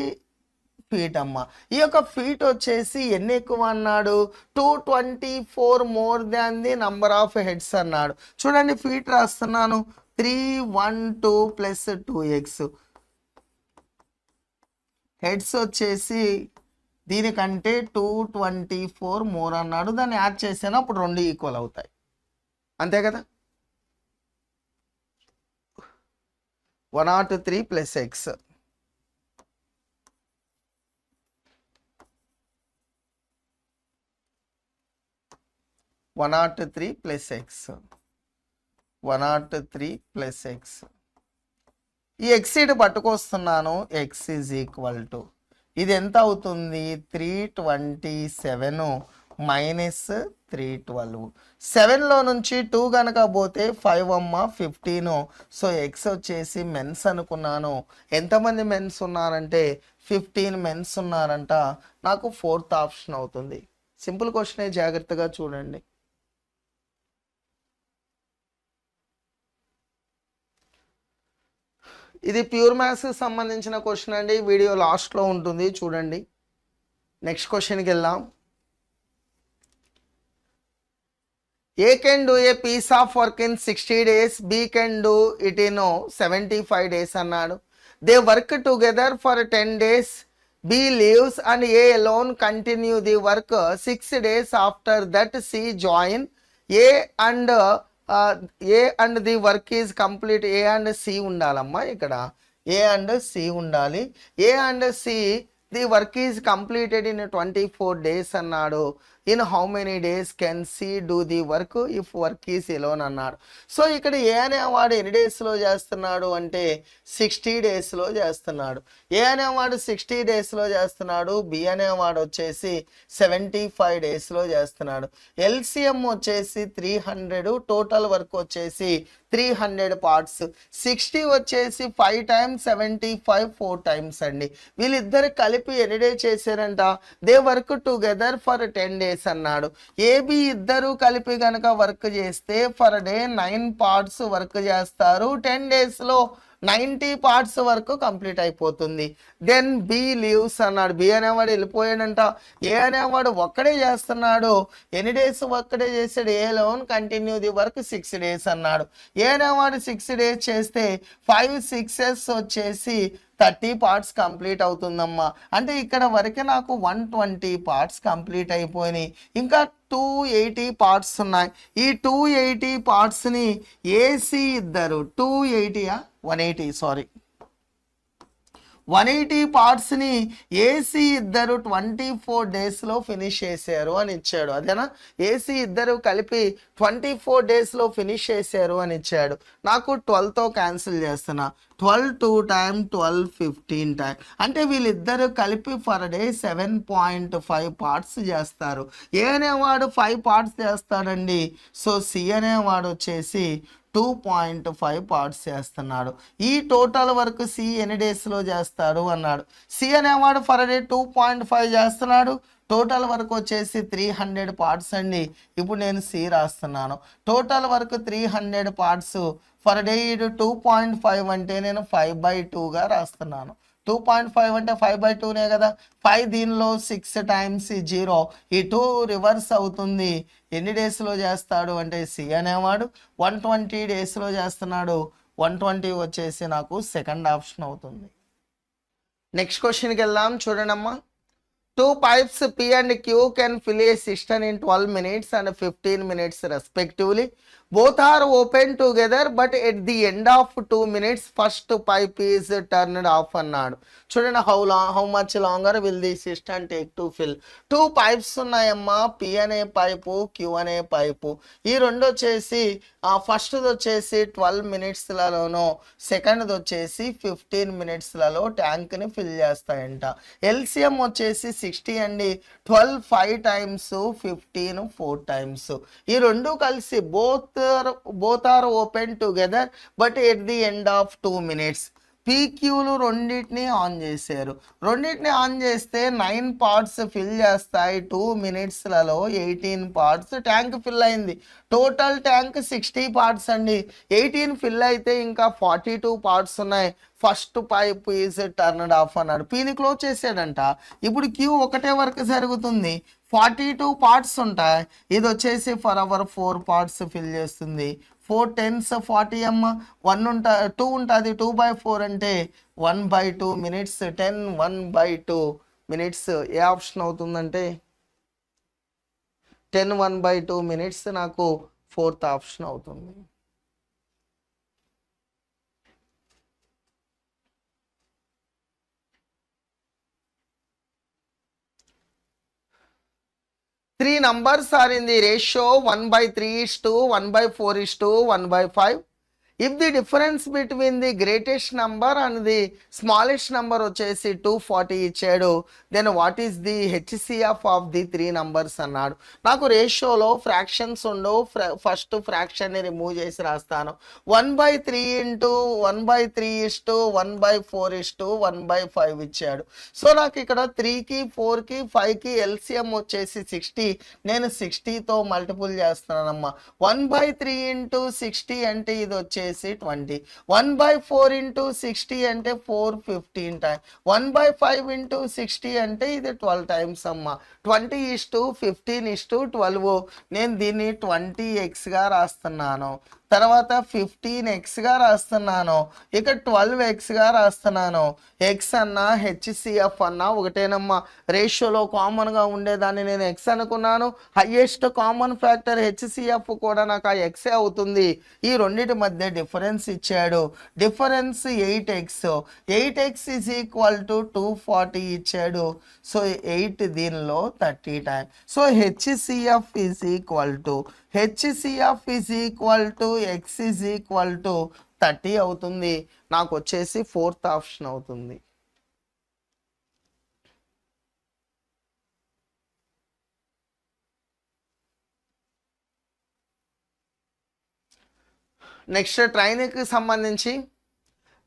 ఫీట్ అమ్మ. ఈ యొక్క ఫీట్ వచ్చేసి ఎన్ని ఎక్కువ అన్నాడు? 224 more than the number of heads అన్నాడు. చూడండి ఫీట్ రాస్తున్నాను, 312 ప్లస్ 2x. హెడ్స్ వచ్చేసి దీనికంటే 224 మోర్ అన్నాడు. దాన్ని యాడ్ చేసాను, అప్పుడు 2 ఈక్వల్ అవుతాయి, అంతే కదా. 103 plus x. 103 plus x. 103 plus x. ఈ x ఇటు పట్టుకొస్తున్నాను, x ఈజ్ ఈక్వల్ టు ఇది ఎంత అవుతుంది 327 మైనస్ 312. 7లో నుంచి 2 కనుక పోతే 5 అమ్మ 15. సో ఎక్స్ వచ్చేసి మెన్స్ అనుకున్నాను. ఎంతమంది మెన్స్ ఉన్నారంటే 15 మెన్స్ ఉన్నారంట. నాకు 4th ఆప్షన్ అవుతుంది. సింపుల్ క్వశ్చనే, జాగ్రత్తగా చూడండి. ఇది ప్యూర్ మ్యాథ్స్కి సంబంధించిన క్వశ్చన్ అండి. వీడియో లాస్ట్లో ఉంటుంది, చూడండి. నెక్స్ట్ క్వశ్చన్కి వెళ్దాం. A can do a piece of work in 60 days, B can do it in 75 days అన్నాడు. They work together for 10 days. B leaves and A alone continue the work 6 days. After that C join A and the work is complete. A and C ఉండాలమ్మా ఇక్కడ. A and C ఉండాలి. A and C the work is completed in 24 days అన్నాడు. In how many days can C do the work if work is alone అన్నాడు. So ఇక్కడ ఏ అనేవాడు ఎన్ని డేస్లో చేస్తున్నాడు అంటే 60 డేస్లో చేస్తున్నాడు. ఏ అనేవాడు 60 డేస్లో చేస్తున్నాడు. బి అనేవాడు వచ్చేసి 75 డేస్లో చేస్తున్నాడు. ఎల్సిఎం వచ్చేసి 300, టోటల్ వర్క్ వచ్చేసి 300 పార్ట్స్. 60 వచ్చేసి 5 times 75 4 times అండి. వీళ్ళిద్దరు కలిపి ఎన్ని డే చేశారంట, they work together for 10 days అన్నాడు. ఏబి ఇద్దరు కలిపి కనుక వర్క్ చేస్తే ఫర్ డే 9 పార్ట్స్ వర్క్ చేస్తారు. 10 daysలో 90 పార్ట్స్ వరకు కంప్లీట్ అయిపోతుంది. దెన్ బి లీవ్స్ అన్నాడు. బి అనేవాడు వెళ్ళిపోయాడంట. ఏ అనేవాడు ఒక్కడే చేస్తున్నాడు. ఎన్ని డేస్ ఒక్కడే చేసాడు, alone continue the work 6 days అన్నాడు. ఏ అనేవాడు 6 days చేస్తే 5 6s వచ్చేసి 30 పార్ట్స్ కంప్లీట్ అవుతుందమ్మా. అంటే ఇక్కడ వరకే నాకు 120 పార్ట్స్ కంప్లీట్ అయిపోయినాయి. ఇంకా 280 పార్ట్స్ ఉన్నాయి. ఈ 280 పార్ట్స్ని ఏసీ ఇద్దరు 180 పార్ట్స్ని ఏసీ ఇద్దరు 24 డేస్లో ఫినిష్ చేశారు అని ఇచ్చాడు. అదేనా, ఏసీ ఇద్దరు కలిపి 24 డేస్లో ఫినిష్ చేశారు అని ఇచ్చాడు. నాకు 12తో క్యాన్సిల్ చేస్తున్నా. 12 2 times 12 15 times అంటే వీళ్ళిద్దరు కలిపి ఫర్ డే 7.5 పార్ట్స్ చేస్తారు. ఏ అనేవాడు 5 పార్ట్స్ చేస్తాడండి. సో సి అనేవాడు వచ్చేసి 2.5 పార్ట్స్ చేస్తున్నాడు. ఈ టోటల్ వర్క్ సి ఎన్ని డేస్లో చేస్తాడు అన్నాడు. సి అనేవాడు ఫర్ డే 2.5 చేస్తున్నాడు. టోటల్ వర్క్ వచ్చేసి 300 పార్ట్స్ అండి. ఇప్పుడు నేను సి రాస్తున్నాను. Total work 300 parts for day. ఇది 2.5 అంటే నేను 5/2గా రాస్తున్నాను. 2.5 అంటే 5/2నే కదా. 5 దీనిలో 6 times 0, ఈ 2 రివర్స్ అవుతుంది. ఎన్ని డేస్లో చేస్తాడు అంటే సి అనేవాడు 120 డేస్లో చేస్తున్నాడు. 120 వచ్చేసి నాకు సెకండ్ ఆప్షన్ అవుతుంది. నెక్స్ట్ క్వశ్చన్కి వెళ్దాం, చూడండి అమ్మా. 2 pipes P and Q can fill a cistern in 12 minutes and 15 minutes respectively. Both are open together but at the end of 2 minutes first pipe is turned off అన్నాడు. చూడండి, how much longer will the cistern take to fill. 2 pipes ఉన్నాయమ్మా. P అనే pipe, Q అనే pipe. ఈ రెండు వచ్చేసి ఫస్ట్ది వచ్చేసి 12 minutesలలోనో, సెకండ్ది వచ్చేసి 15 minutesలలో ట్యాంక్ని ఫిల్ చేస్తాయంట. ఎల్సిఎం వచ్చేసి 60 అండి. 12 5 times 15 4 times. ఈ రెండు కలిసి both are open together but at the end of 2 minutes. పీక్యూలు రెండింటిని ఆన్ చేశారు. రెండింటిని ఆన్ చేస్తే 9 పార్ట్స్ ఫిల్ చేస్తాయి. 2 minutesలలో 18 పార్ట్స్ ట్యాంక్ ఫిల్ అయింది. టోటల్ ట్యాంక్ 60 పార్ట్స్ అండి. 18 ఫిల్ అయితే ఇంకా 42 పార్ట్స్ ఉన్నాయి. First pipe is turned of అన్నాడు. పీని క్లోజ్ చేసాడంట. ఇప్పుడు క్యూ ఒకటే వర్క్ జరుగుతుంది. 42 పార్ట్స్ ఉంటాయి. ఇది వచ్చేసి ఫర్ అవర్ 4 పార్ట్స్ ఫిల్ చేస్తుంది. 4 10s 40 అమ్మ. 2 ఉంటుంది. 2/4 అంటే 1/2 minutes. 10 1/2 minutes. ఏ ఆప్షన్ అవుతుందంటే 10 1/2 minutes నాకు 4th ఆప్షన్ అవుతుంది. 3 numbers are in the ratio 1/3:1/4:1/5. If the difference between the greatest number and the smallest number వచ్చేసి 240 ఇచ్చాడు, then what is the HCF of the 3 numbers అన్నాడు. నాకు రేషియోలో ఫ్రాక్షన్స్ ఉండవు, first ఫ్రాక్షన్ని remove చేసి రాస్తాను. 1/3 ఇంటూ 1/3:1/4:1/5 ఇచ్చాడు. సో నాకు ఇక్కడ 3కి 4కి 5కి ఎల్సిఎం వచ్చేసి 60, నేను 60తో మల్టిపుల్ చేస్తున్నానమ్మా. 1/3 ఇంటూ 60 అంటే ఇది వచ్చేసి 20. 1/4 ఇంటూ 60 అంటే 415 టైమ్స్. 1/5 ఇంటూ 60 అంటే ఇది 12 టైమ్స్ అమ్మా. 20:15:12. నేను దీన్ని 20x రాస్తున్నాను, తర్వాత 15x రాస్తున్నాను, ఇక 12x రాస్తున్నాను. ఎక్స్ అన్నా హెచ్సిఎఫ్ అన్నా ఒకటేనమ్మా. రేషియోలో కామన్గా ఉండేదాన్ని నేను ఎక్స్ అనుకున్నాను. హైయెస్ట్ కామన్ ఫ్యాక్టర్ హెచ్సిఎఫ్ కూడా నాకు ఆ ఎక్సే అవుతుంది. ఈ రెండింటి మధ్య డిఫరెన్స్ ఇచ్చాడు. Difference 8x. 8x is equal to 240 ఇచ్చాడు. సో 8 దీనిలో 30 time. So HCF is equal to HCF is equal to X is equal to 30 అవుతుంది. నాకు వచ్చేసి 4th ఆప్షన్ అవుతుంది. నెక్స్ట్ ట్రైన్కి సంబంధించి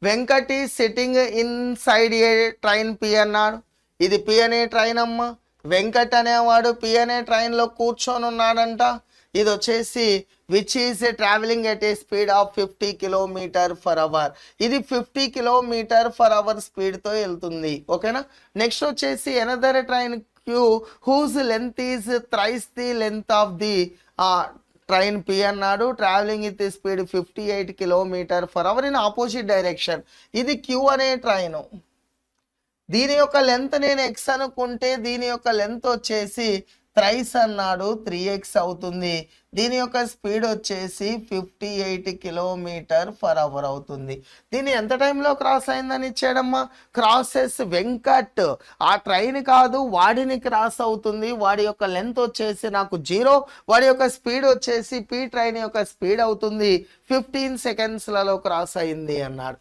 వెంకటి సిట్టింగ్ ఇన్సైడ్ ఏ ట్రైన్ పి అన్నాడు. ఇది పి అనే ట్రైన్ అమ్మ. వెంకట్ అనేవాడు పి అనే ట్రైన్లో కూర్చొని ఉన్నాడంట. ఇది వచ్చేసి which is travelling at a speed of 50 km/h. ఇది 50 km/h స్పీడ్తో వెళ్తుంది. ఓకేనా. నెక్స్ట్ వచ్చేసి another train Q whose length is thrice the length of the train P అన్నాడు. Travelling with speed 58 km/h in opposite direction. ఇది క్యూ అనే train. దీని యొక్క లెంత్ నేను ఎక్స్ అనుకుంటే దీని యొక్క లెంత్ వచ్చేసి థ్రైస్ అన్నాడు 3x అవుతుంది. దీని యొక్క స్పీడ్ వచ్చేసి 58 km/h అవుతుంది. దీన్ని ఎంత టైంలో క్రాస్ అయిందని ఇచ్చాడమ్మా. క్రాసెస్ వెంకట్, ఆ ట్రైన్ కాదు వాడిని క్రాస్ అవుతుంది. వాడి యొక్క లెంత్ వచ్చేసి నాకు 0, వాడి యొక్క స్పీడ్ వచ్చేసి పి ట్రైన్ యొక్క స్పీడ్ అవుతుంది. 15 సెకండ్స్లలో క్రాస్ అయింది అన్నాడు.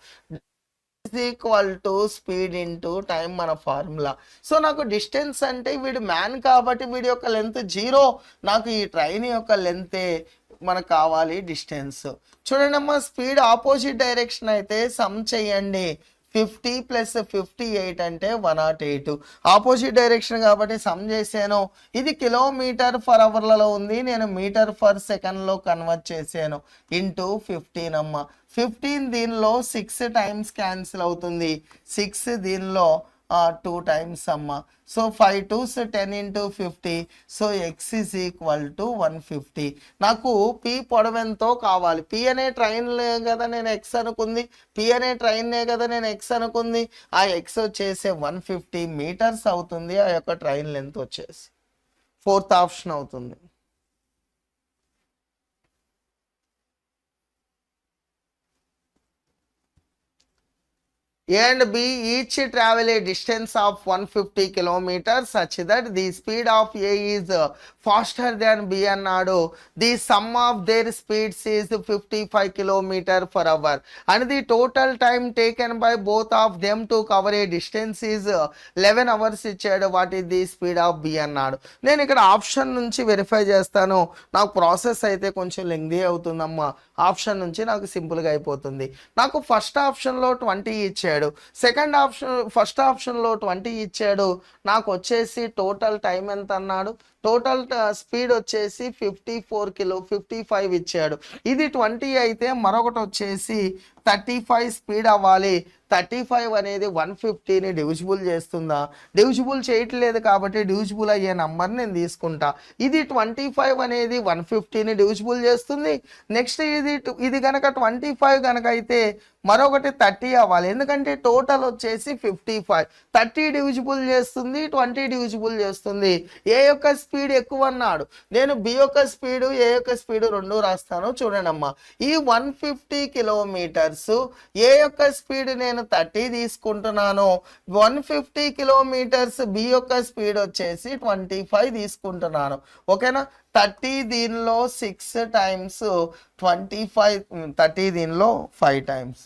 Equal to speed into time మన ఫార్ములా. సో నాకు డిస్టెన్స్ అంటే వీడు మ్యాన్ కాబట్టి వీడి యొక్క లెంత్ 0, నాకు ఈ ట్రైన్ యొక్క లెంతే మనకు కావాలి డిస్టెన్స్. చూడండి అమ్మా, స్పీడ్ ఆపోజిట్ డైరెక్షన్ అయితే సమ్ చేయండి. 50 + 58 అంటే 108. ఆపోజిట్ డైరెక్షన్ కాబట్టి సమ్ చేశాను. ఇది km/h ఉంది, నేను m/s కన్వర్ట్ చేశాను. ఇంటూ 15 అమ్మ. 15 దీనిలో 6 టైమ్స్ క్యాన్సిల్ అవుతుంది. 6 దీనిలో 2 టైమ్స్ అమ్మ. So 5 2s 10 into 50. So X is equal to 150. నాకు పి పొడవెంతో కావాలి. పి అనే ట్రైన్లే కదా నేను ఎక్స్ అనుకుంది, పి అనే ట్రైన్నే కదా నేను ఎక్స్ అనుకుంది. ఆ ఎక్స్ వచ్చేసి 150 మీటర్స్ అవుతుంది. ఆ యొక్క ట్రైన్ లెంత్ వచ్చేసి 4th ఆప్షన్ అవుతుంది. A and B each travel a distance of 150 km such that the speed of A is faster than B అన్నాడు. The sum of their speeds is 55 km/h and the total time taken by both of them to cover a distance is 11 hours ఇచ్చాడు. What is the speed of B అన్నాడు. నేను ఇక్కడ option నుంచి verify చేస్తాను. నాకు process అయితే కొంచెం lengthy అవుతుందమ్మా. ఆప్షన్ నుంచి నాకు సింపుల్గా అయిపోతుంది. నాకు ఫస్ట్ ఆప్షన్లో 20 ఇచ్చాడు, సెకండ్ ఆప్షన్ ఫస్ట్ ఆప్షన్లో 20 ఇచ్చాడు. నాకు వచ్చేసి టోటల్ టైం ఎంత అన్నాడు. టోటల్ స్పీడ్ వచ్చేసి 55 ఇచ్చాడు. ఇది 20 అయితే మరొకటి వచ్చేసి 35 స్పీడ్ అవ్వాలి. 35 అనేది 150ని డివిజిబుల్ చేస్తుందా? డివిజిబుల్ చేయట్లేదు కాబట్టి డివిజిబుల్ అయ్యే నంబర్ నేను తీసుకుంటా. ఇది 25 అనేది 150ని డివిజిబుల్ చేస్తుంది. నెక్స్ట్ ఇది కనుక 25 కనుక అయితే మరొకటి 30 అవ్వాలి. ఎందుకంటే టోటల్ వచ్చేసి 55. 30 డివిజిబుల్ చేస్తుంది, 20 డివిజిబుల్ చేస్తుంది. ఏ యొక్క స్పీడ్ ఎక్కువ అన్నాడు. నేను బి యొక్క స్పీడు ఏ యొక్క స్పీడు రెండు రాస్తాను. చూడండి అమ్మా, ఈ 150 కిలోమీటర్స్ ఏ యొక్క స్పీడ్ నేను 30 తీసుకుంటున్నాను. 150 కిలోమీటర్స్ బి యొక్క స్పీడ్ వచ్చేసి 25 తీసుకుంటున్నాను. ఓకేనా, 30 దీనిలో 6 టైమ్స్ 25, 30 దీనిలో 5 టైమ్స్,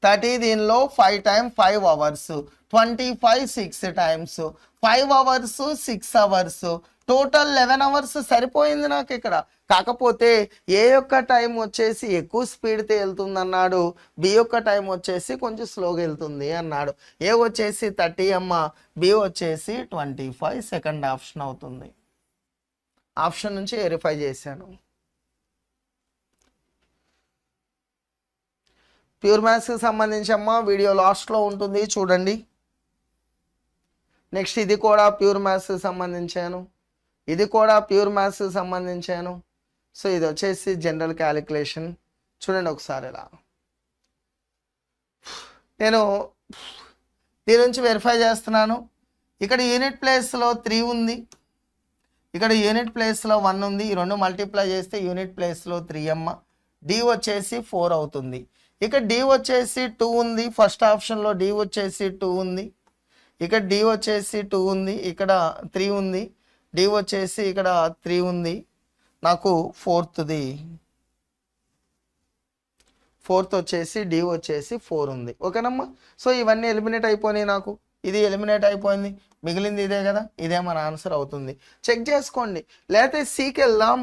30 దీనిలో 5 times 5 hours, 25 6 times 5 hours 6 hours, total 11 hours సరిపోయింది నాకు ఇక్కడ. కాకపోతే ఏ యొక్క టైం వచ్చేసి ఎక్కువ స్పీడ్తో వెళ్తుంది అన్నాడు, బి యొక్క టైం వచ్చేసి కొంచెం స్లోగా వెళ్తుంది అన్నాడు. ఏ వచ్చేసి 30 అమ్మ, బి వచ్చేసి 25 సెకండ్ ఆప్షన్ అవుతుంది. ఆప్షన్ నుంచి వెరిఫై చేశాను. ప్యూర్ మ్యాథ్స్కి సంబంధించి అమ్మ వీడియో లాస్ట్లో ఉంటుంది చూడండి. నెక్స్ట్ ఇది కూడా ప్యూర్ మ్యాథ్స్కి సంబంధించాను, ఇది కూడా ప్యూర్ మ్యాథ్స్కి సంబంధించాను. సో ఇది వచ్చేసి జనరల్ క్యాలిక్యులేషన్. చూడండి ఒకసారి ఇలా నేను దీని నుంచి వెరిఫై చేస్తున్నాను. ఇక్కడ యూనిట్ ప్లేస్లో 3 ఉంది, ఇక్కడ యూనిట్ ప్లేస్లో 1 ఉంది. ఈ రెండు మల్టిప్లై చేస్తే యూనిట్ ప్లేస్లో 3 అమ్మ. డి వచ్చేసి 4 అవుతుంది. ఇక్కడ డి వచ్చేసి 2 ఉంది, ఫస్ట్ ఆప్షన్లో డి వచ్చేసి 2 ఉంది, ఇక్కడ డి వచ్చేసి 2 ఉంది, ఇక్కడ 3 ఉంది, డి వచ్చేసి ఇక్కడ 3 ఉంది. నాకు ఫోర్త్ వచ్చేసి డి వచ్చేసి 4 ఉంది. ఓకేనమ్మా, సో ఇవన్నీ ఎలిమినేట్ అయిపోయినాయి. నాకు ఇది ఎలిమినేట్ అయిపోయింది, మిగిలింది ఇదే కదా, ఇదే మన ఆన్సర్ అవుతుంది. చెక్ చేసుకోండి. లేకపోతే సికి వెళ్దాం.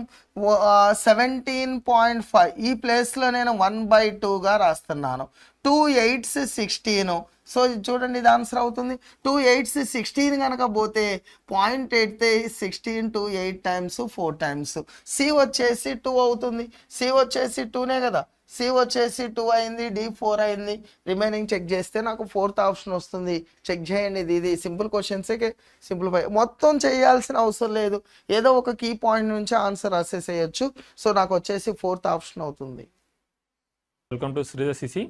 17.5 ఈ ప్లేస్లో నేను 1/2గా రాస్తున్నాను. 2 8s 16. సో చూడండి ఇది ఆన్సర్ అవుతుంది. 2 8s 16 కనుక పోతే 0.8 16 2 8 టైమ్స్ 4 టైమ్స్. సి వచ్చేసి 2 అవుతుంది. సి వచ్చేసి 2నే కదా, సి వచ్చేసి 2 అయింది, డి 4 అయింది. రిమైనింగ్ చెక్ చేస్తే నాకు ఫోర్త్ ఆప్షన్ వస్తుంది. చెక్ చేయండి. ఇది సింపుల్ క్వశ్చన్స్కే సింప్లిఫై, మొత్తం చేయాల్సిన అవసరం లేదు. ఏదో ఒక కీ పాయింట్ నుంచి ఆన్సర్ అసెస్ చేయొచ్చు. సో నాకు వచ్చేసి ఫోర్త్ ఆప్షన్ అవుతుంది. Welcome to Sridhar CC.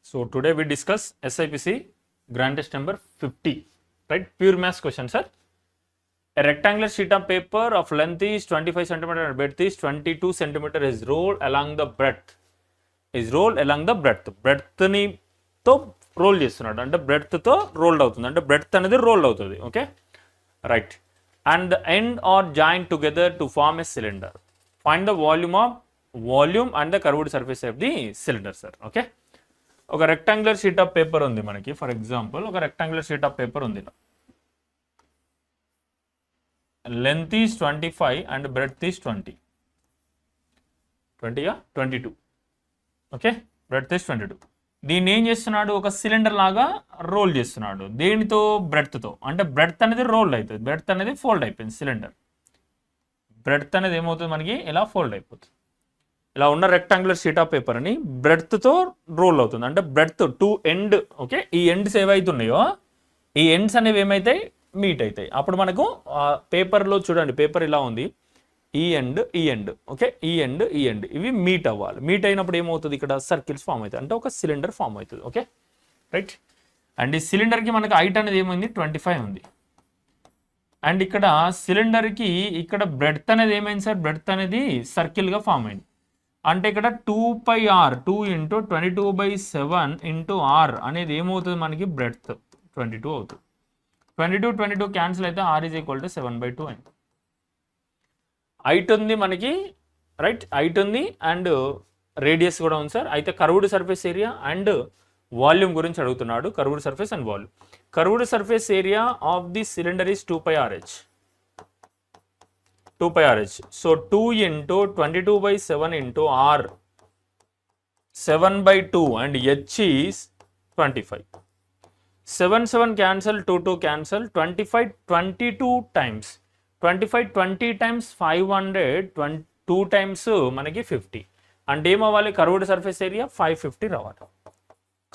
So today we discuss SIPC grand test number 50, right? Pure maths question, sir. A rectangular sheet of paper of length is 25 cm and breadth is 22 cm is rolled along the breadth. Breadth ని తో role చేస్తున్నాడు, అంటే breadth తో rolled అవుతుంది, అంటే breadth అనేది roll అవుతుంది. Okay, right. And the end are joint together to form a cylinder. Find the volume and the curved surface of the cylinder, sir. Okay, ఒక రెక్టాంగులర్ షీట్ ఆఫ్ పేపర్ ఉంది మనకి. For example ఒక rectangular sheet of paper ఉంది. Length is 25 and breadth is 22. Okay, breadth is 22. దీన్ని ఏం చేస్తున్నాడు, ఒక cylinder లాగా రోల్ చేస్తున్నాడు. దేనితో, బ్రెడ్త్తో. అంటే బ్రెడ్త్ అనేది రోల్ అవుతుంది, బ్రెడ్త్ అనేది ఫోల్డ్ అయిపోయింది. సిలిండర్ బ్రెడ్త్ అనేది ఏమవుతుంది మనకి, ఇలా ఫోల్డ్ అయిపోతుంది. ఇలా ఉన్న రెక్టాంగులర్ షీట్ ఆఫ్ పేపర్ అని బ్రెడ్త్తో రోల్ అవుతుంది, అంటే బ్రెడ్త్ టు ఎండ్. ఓకే, ఈ ఎండ్స్ ఏవైతున్నాయో ఈ ఎండ్స్ అనేవి ఏమైతాయి, మీట్ అవుతాయి. అప్పుడు మనకు పేపర్లో చూడండి, పేపర్ ఇలా ఉంది, ఈ ఎండ్ ఓకే, ఈ ఎండ్ ఇవి మీట్ అవ్వాలి. మీట్ అయినప్పుడు ఏమవుతుంది, ఇక్కడ సర్కిల్స్ ఫామ్ అవుతాయి, అంటే ఒక సిలిండర్ ఫామ్ అవుతుంది. Okay, right. అండ్ ఈ సిలిండర్కి మనకు హైట్ అనేది ఏమైంది, 25 ఉంది. అండ్ ఇక్కడ సిలిండర్కి ఇక్కడ బ్రెడ్త్ అనేది ఏమైంది సార్, బ్రెడ్త్ అనేది సర్కిల్గా ఫామ్ అయింది. అంటే ఇక్కడ 2πr 2 × 22/7 × r అనేది ఏమవుతుంది మనకి, బ్రెడ్త్ 22 అవుతుంది. 22 క్యాన్సిల్ అయితే r = 7/2 అయింది. హైట్ ఉంది మనకి, రైట్, హైట్ ఉంది అండ్ రేడియస్ కూడా ఉంది సార్. అయితే curved surface area and volume గురించి అడుగుతున్నాడు. Curved surface and volume. Curved surface area of the cylinder is 2πrh. So 2 × 22/7 × r 7/2 and h is 25. 7 cancel, 2 cancel, 25 22 times. 25 20 times 500, 2 times మనకి 50. అంటే ఏమవ్వాలి, curved surface area 550 రావాలి.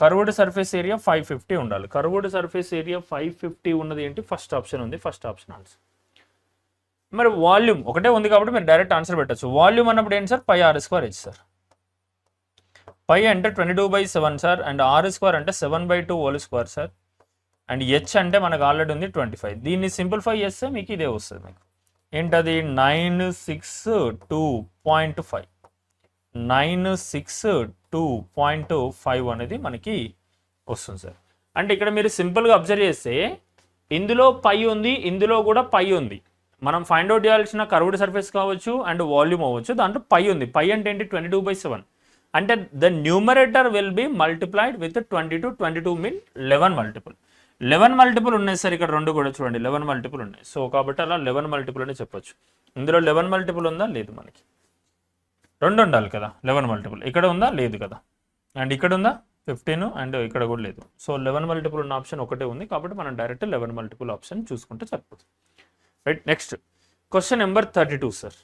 Curved surface area 550 ఉండాలి. Curved surface area 550 ఉన్నది ఏంటి, first option ఉంది, first option answer. మరి volume ఒకటే ఉంది కాబట్టి మీరు డైరెక్ట్ ఆన్సర్ పెట్టచ్చు. వాల్యూమ్ అన్నప్పుడు ఏంటి సార్, πr² సార్. π అంటే 22/7 సార్, అండ్ r² అంటే 7/2 whole square sir. And H అంటే మనకు ఆల్రెడీ ఉంది 25. దీన్ని సింప్లిఫై చేస్తే మీకు ఇదే వస్తుంది. మీకు ఏంటది 962.5 962.5 అనేది మనకి వస్తుంది సార్. అంటే ఇక్కడ మీరు సింపుల్గా అబ్జర్వ్ చేస్తే ఇందులో పై ఉంది, ఇందులో కూడా పై ఉంది. మనం ఫైండ్ అవుట్ చేయాల్సిన కర్వ్డ్ సర్ఫేస్ కావచ్చు అండ్ వాల్యూమ్ అవ్వచ్చు, దాంట్లో పై ఉంది. పై అంటే ఏంటి 22/7 అంటే the numerator will be multiplied with 22 mean 11 multiple. 11 multiple ఉన్నాయి సార్ ఇక్కడ రెండు కూడా చూడండి 11 మల్టిపుల్ ఉన్నాయి. సో కాబట్టి అలా 11 మల్టిపుల్ అని చెప్పొచ్చు. ఇందులో 11 మల్టిపుల్ ఉందా లేదు, మనకి రెండు ఉండాలి కదా 11 మల్టిపుల్. ఇక్కడ ఉందా లేదు కదా, అండ్ ఇక్కడ ఉందా 15 అండ్ ఇక్కడ కూడా లేదు. సో 11 మల్టిపుల్ ఉన్న ఆప్షన్ ఒకటే ఉంది కాబట్టి మనం డైరెక్ట్ 11 మల్టిపుల్ ఆప్షన్ చూసుకుంటే సరిపోతుంది. Right, next question number 32 sir.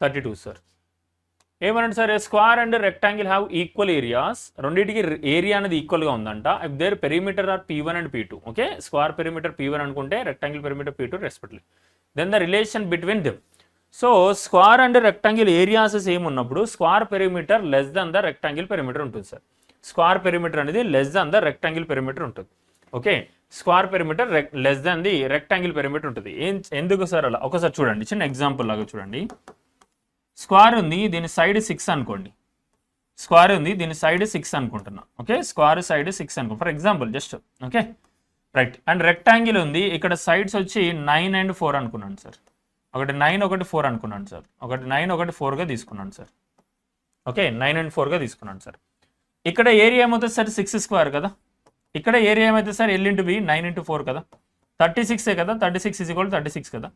32 sir ఏమనండి sir, square and rectangle have equal areas. రెండింటికి ఏరియా అనేది ఈక్వల్గా ఉందంట. If their perimeter are P1 and P2. Okay, square perimeter P1 అనుకుంటే rectangle perimeter P2 respectively. Then the relation between them. So square and rectangle areas same ఉన్నప్పుడు square perimeter less than the rectangle perimeter ఉంటుంది sir. Square perimeter అనేది less than the rectangle perimeter ఉంటుంది. Okay, square perimeter less then the rectangle perimeter ఉంటుంది. ఎందుకు sir అలా? ఒకసారి చూడండి, చిన్న ఎగ్జాంపుల్ లాగా చూడండి. స్క్వేర్ ఉంది, దీని సైడ్ 6 అనుకోండి. స్క్వేర్ ఉంది, దీని సైడ్ 6 అనుకుంటున్నా. ఓకే, స్క్వేర్ సైడ్ 6 అనుకో for example just. Okay right, and rectangle ఉంది, ఇక్కడ సైడ్స్ వచ్చి 9 and 4 అనుకున్నాను సార్. ఒకటి 9 ఒకటి 4 అనుకున్నాను సార్. ఒకటి 9 ఒకటి 4గా తీసుకున్నాను సార్. ఓకే, 9 and 4గా తీసుకున్నాను సార్. ఇక్కడ ఏరియా ఏమవుతుంది సార్ 6 స్క్వేర్ కదా. ఇక్కడ ఏరియా ఏమైతే sir L into B 9 into 4 కదా, 36 కదా. 36 = 36 కదా.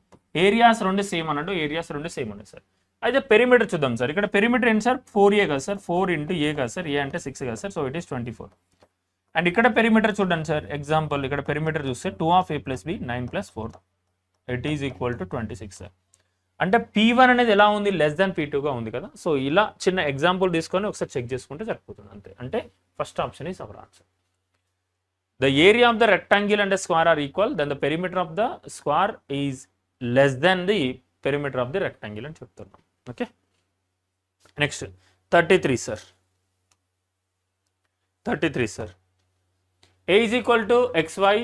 ఏరియాస్ రెండు సేమ్ అన్నట్టు, ఏరియాస్ రెండు సేమ్ ఉన్నాయి సార్. అయితే పెరిమీటర్ చూద్దాం సార్. ఇక్కడ పెరిమీటర్ ఏంటి సార్ 4A కదా సార్. 4 into A కదా సార్. A అంటే 6 కదా sir. So it is 24. And ఇక్కడ పెరిమీటర్ చూడండి సార్. ఎగ్జాంపుల్ ఇక్కడ పెరిమీటర్ చూస్తే 2 of A plus B 9 plus 4 it is equal to 26 sir. అంటే P1 అనేది ఎలా ఉంది, లెస్ దాన్ P2గా ఉంది కదా. సో ఇలా చిన్న ఎగ్జాంపుల్ తీసుకొని ఒకసారి చెక్ చేసుకుంటే సరిపోతుంది అంతే. అంటే first option is our answer. The area of the rectangle and the square are equal, then the perimeter of the square is less than the perimeter of the rectangle అని చెప్తున్నాం. Okay, next 33 sir. 33 sir. A is equal to xy,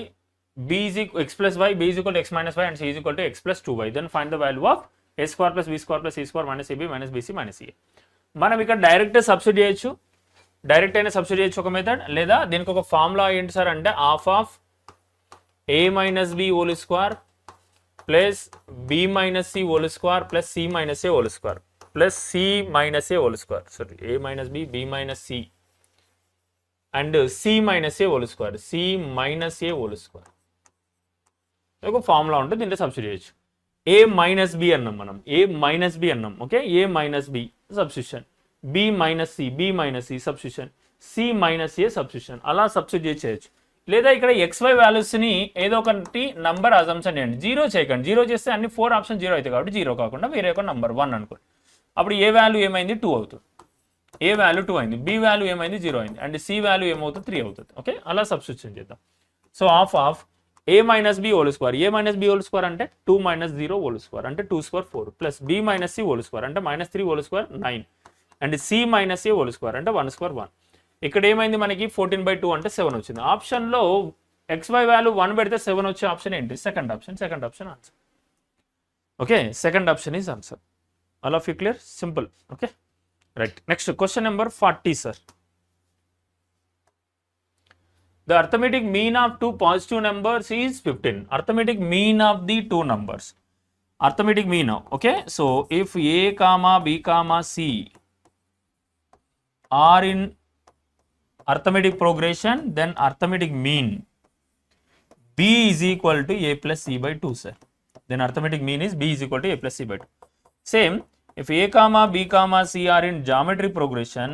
B is equal x plus y, B is equal to x minus y and C is equal to x plus 2y. Then find the value of a square plus b square plus c square minus ab minus bc minus ca. మనం ఇక్కడ direct substitute చేయొచ్చు. Direct అయినా substitute చేయొచ్చు ఒక method, లేదా దీనికి ఒక formula ఏంటి సార్ అంటే half of a minus b whole square plus b minus c whole square plus c minus a whole square plus c minus a whole square. Sorry, a minus b, b minus c and c minus a whole square, c minus a whole square. ఒక formula ఉంటుంది, దీంట్లో substitute చేయొచ్చు. a minus b అన్నాం మనం, a minus b అన్నాం. Okay, a minus b substitution, b minus c, b minus c substitution, c minus a substitution. అలా substitute చేయొచ్చు. లేదా ఇక్కడ xy వాల్యూస్ని ఏదో ఒకటి నంబర్ అజంప్షన్ చేయండి. 0 చేయకండి. 0 చేస్తే అన్ని 4 ఆప్షన్ 0 అవుతాయి కాబట్టి 0 కాకుండా వేరే ఒక నంబర్ 1 అనుకోండి. అప్పుడు ఏ వాల్యూ ఏమైంది 2 అవుతుంది. ఏ వాల్యూ 2 అయింది, బి వాల్యూ ఏమైంది 0 అయింది, అండ్ సి వాల్యూ ఏమవుతుంది 3 అవుతుంది. ఓకే, అలా సబ్స్టిట్యూషన్ చేద్దాం. So half of a minus b whole square, a minus b whole square అంటే 2 minus 0 whole square అంటే 2 square 4 plus b minus c whole square అంటే minus 3 whole square 9 and c minus a whole square అంటే 1 square 1. ఇక్కడ ఏమైంది మనకి 14/2 అంటే 7 వచ్చింది. ఆప్షన్లో xy వాల్యూ 1 పెడితే 7 వచ్చే ఆప్షన్ ఏంటి? Second option. Second option answer. Okay, second option is answer. All of you clear? Simple. Okay right, next question number 40 sir. The arithmetic mean of two positive numbers is 15. Arithmetic mean of the two numbers. Arithmetic mean. Okay, so if a comma b comma c are in arithmetic progression, then arithmetic mean b is equal to a plus c by 2 sir. Then arithmetic mean is b is equal to a plus c by 2. Same, if a comma b comma c are in geometry progression,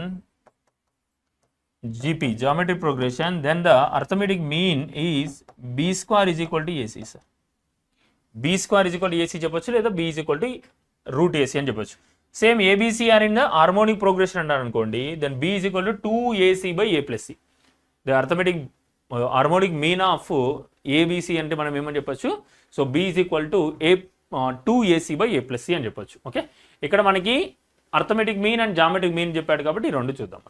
GP, geometry progression, then the arithmetic mean is b square is equal to ac sir. b square is equal to ac చెప్పొచ్చు, లేదా b is equal to root ac అని చెప్పొచ్చు. Same abc are in the harmonic progression అన్నారు అనుకోండి, then b is equal to 2ac by a plus c. The arithmetic harmonic mean of abc అంటే మనం ఏమని చెప్పొచ్చు? So b is equal to 2ac by a plus c అని చెప్పొచ్చు. Okay, ఇక్కడ మనకి arithmetic mean and geometric mean చెప్పాడు కాబట్టి ఈ రెండు చూద్దాం.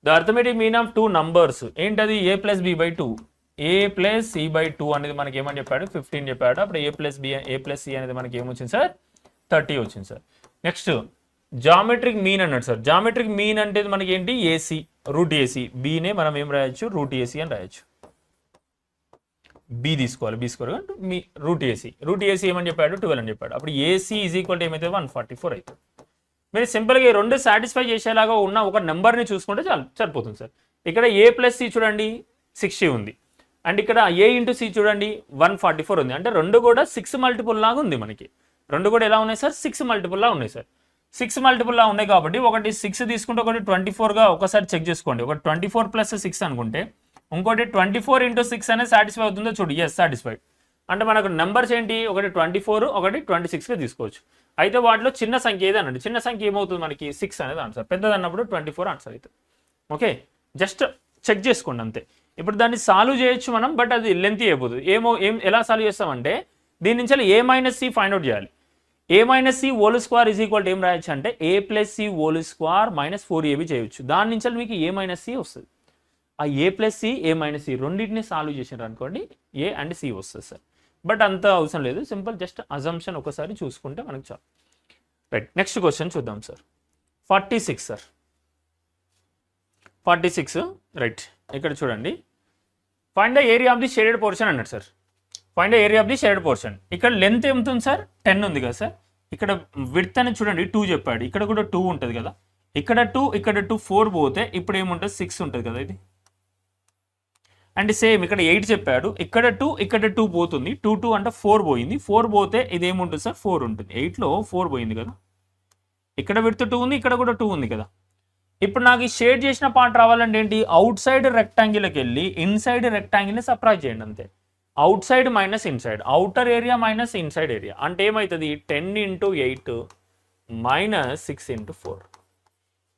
The arithmetic mean of two numbers ఏంటది a plus B by two, a plus C by two అనేది మనకి ఏమని చెప్పాడు 15 చెప్పాడు. అప్పుడు a ప్లస్ సి అనేది మనకి ఏమొచ్చింది సార్ 30 వచ్చింది సార్. నెక్స్ట్ జామెట్రిక్ మీన్ అన్నాడు సార్. జామెట్రిక్ మీన్ అంటే మనకి ఏంటి ఏసీ రూట్ ఏసీ, బీనే మనం ఏం రాయొచ్చు రూట్ ఏసీ అని రాయొచ్చు. బి తీసుకోవాలి, బి స్కోర్ మీ రూట్ ఏసీ ఏమని చెప్పాడు 12 అని చెప్పాడు. అప్పుడు ఏసీ ఈజ్ ఈక్వల్ టు ఏమైతే 144 అవుతుంది. మీరు సింపుల్గా ఈ రెండు సాటిస్ఫై చేసేలాగా ఉన్న ఒక నెంబర్ని చూసుకుంటే సరిపోతుంది సార్. ఇక్కడ ఏ ప్లస్ సి చూడండి 60 ఉంది, అండ్ ఇక్కడ ఏ ఇంటూ సి చూడండి 144 ఉంది. అంటే రెండు కూడా 6 మల్టిపుల్ లాగా ఉంది మనకి. రెండు కూడా ఎలా ఉన్నాయి సార్ 6 మల్టిపుల్ లా ఉన్నాయి సార్. 6 మల్టిపుల్ లా ఉన్నాయి కాబట్టి ఒకటి 6 తీసుకుంటే ఒకటి 24గా ఒకసారి చెక్ చేసుకోండి. ఒకటి 24 ప్లస్ 6 అనుకుంటే ఇంకోటి 24 ఇంటూ 6 అనేది సాటిస్ఫై అవుతుందో చూడు. Yes satisfied. అంటే మనకు నెంబర్స్ ఏంటి ఒకటి 24 ఒకటి 26గా తీసుకోవచ్చు. అయితే వాటిలో చిన్న సంఖ్య ఏది అనండి. చిన్న సంఖ్య ఏమవుతుంది మనకి 6 అనేది ఆన్సర్. పెద్దది అన్నప్పుడు 24 ఆన్సర్ అవుతుంది. ఓకే జస్ట్ చెక్ చేసుకోండి అంతే. ఇప్పుడు దాన్ని సాల్వ్ చేయొచ్చు మనం, బట్ అది లెంత్ అయిపోతుంది. ఎలా సాల్వ్ చేస్తామంటే దీని నుంచి A minus C find out చేయాలి. A minus C whole square is equal to ఏం రాయొచ్చు అంటే A plus C whole square minus 4ab చేయొచ్చు. దాని నుంచి మీకు ఏ మైనస్ సి వస్తుంది. ఆ ఏ ప్లస్ సి ఏ మైనస్ సి రెండింటిని సాల్వ్ చేసినారు అనుకోండి ఏ అండ్ సి వస్తుంది సార్. బట్ అంత అవసరం లేదు, సింపుల్ జస్ట్ అజంప్షన్ ఒకసారి చూసుకుంటే మనకు చాలు. రైట్ నెక్స్ట్ క్వశ్చన్ చూద్దాం సార్. 46 sir 46 right. ఇక్కడ చూడండి find the area of the shaded portion అన్నాడు sir. Find the area of the shaded portion. ఇక్కడ లెంత్ ఏముంటుంది సార్ 10 ఉంది కదా సార్. ఇక్కడ విడ్త్ అని చూడండి 2 చెప్పాడు, ఇక్కడ కూడా 2 ఉంటుంది కదా. ఇక్కడ 2 ఇక్కడ 2 4 పోతే ఇప్పుడు ఏముంటుంది 6 ఉంటుంది కదా ఇది. అండ్ సేమ్ ఇక్కడ 8 చెప్పాడు, ఇక్కడ 2 ఇక్కడ 2 పోతుంది. 2 అంటే 4 పోయింది. 4 పోతే ఇది ఏముంటుంది సార్ 4 ఉంటుంది. 8లో 4 పోయింది కదా. ఇక్కడ విడ్త్ 2 ఉంది, ఇక్కడ కూడా 2 ఉంది కదా. ఇప్పుడు నాకు ఈ షేడ్ చేసిన పార్ట్ రావాలంటే ఏంటి అవుట్ సైడ్ రెక్టాంగిల్కి వెళ్ళి ఇన్సైడ్ రెక్టాంగిల్ని సపరేట్ చేయండి అంతే. Out side minus inside, outer area minus inside area అంటే ఏమవుతుంది 10 ఇంటూ 8 మైనస్ 6 ఇంటూ 4.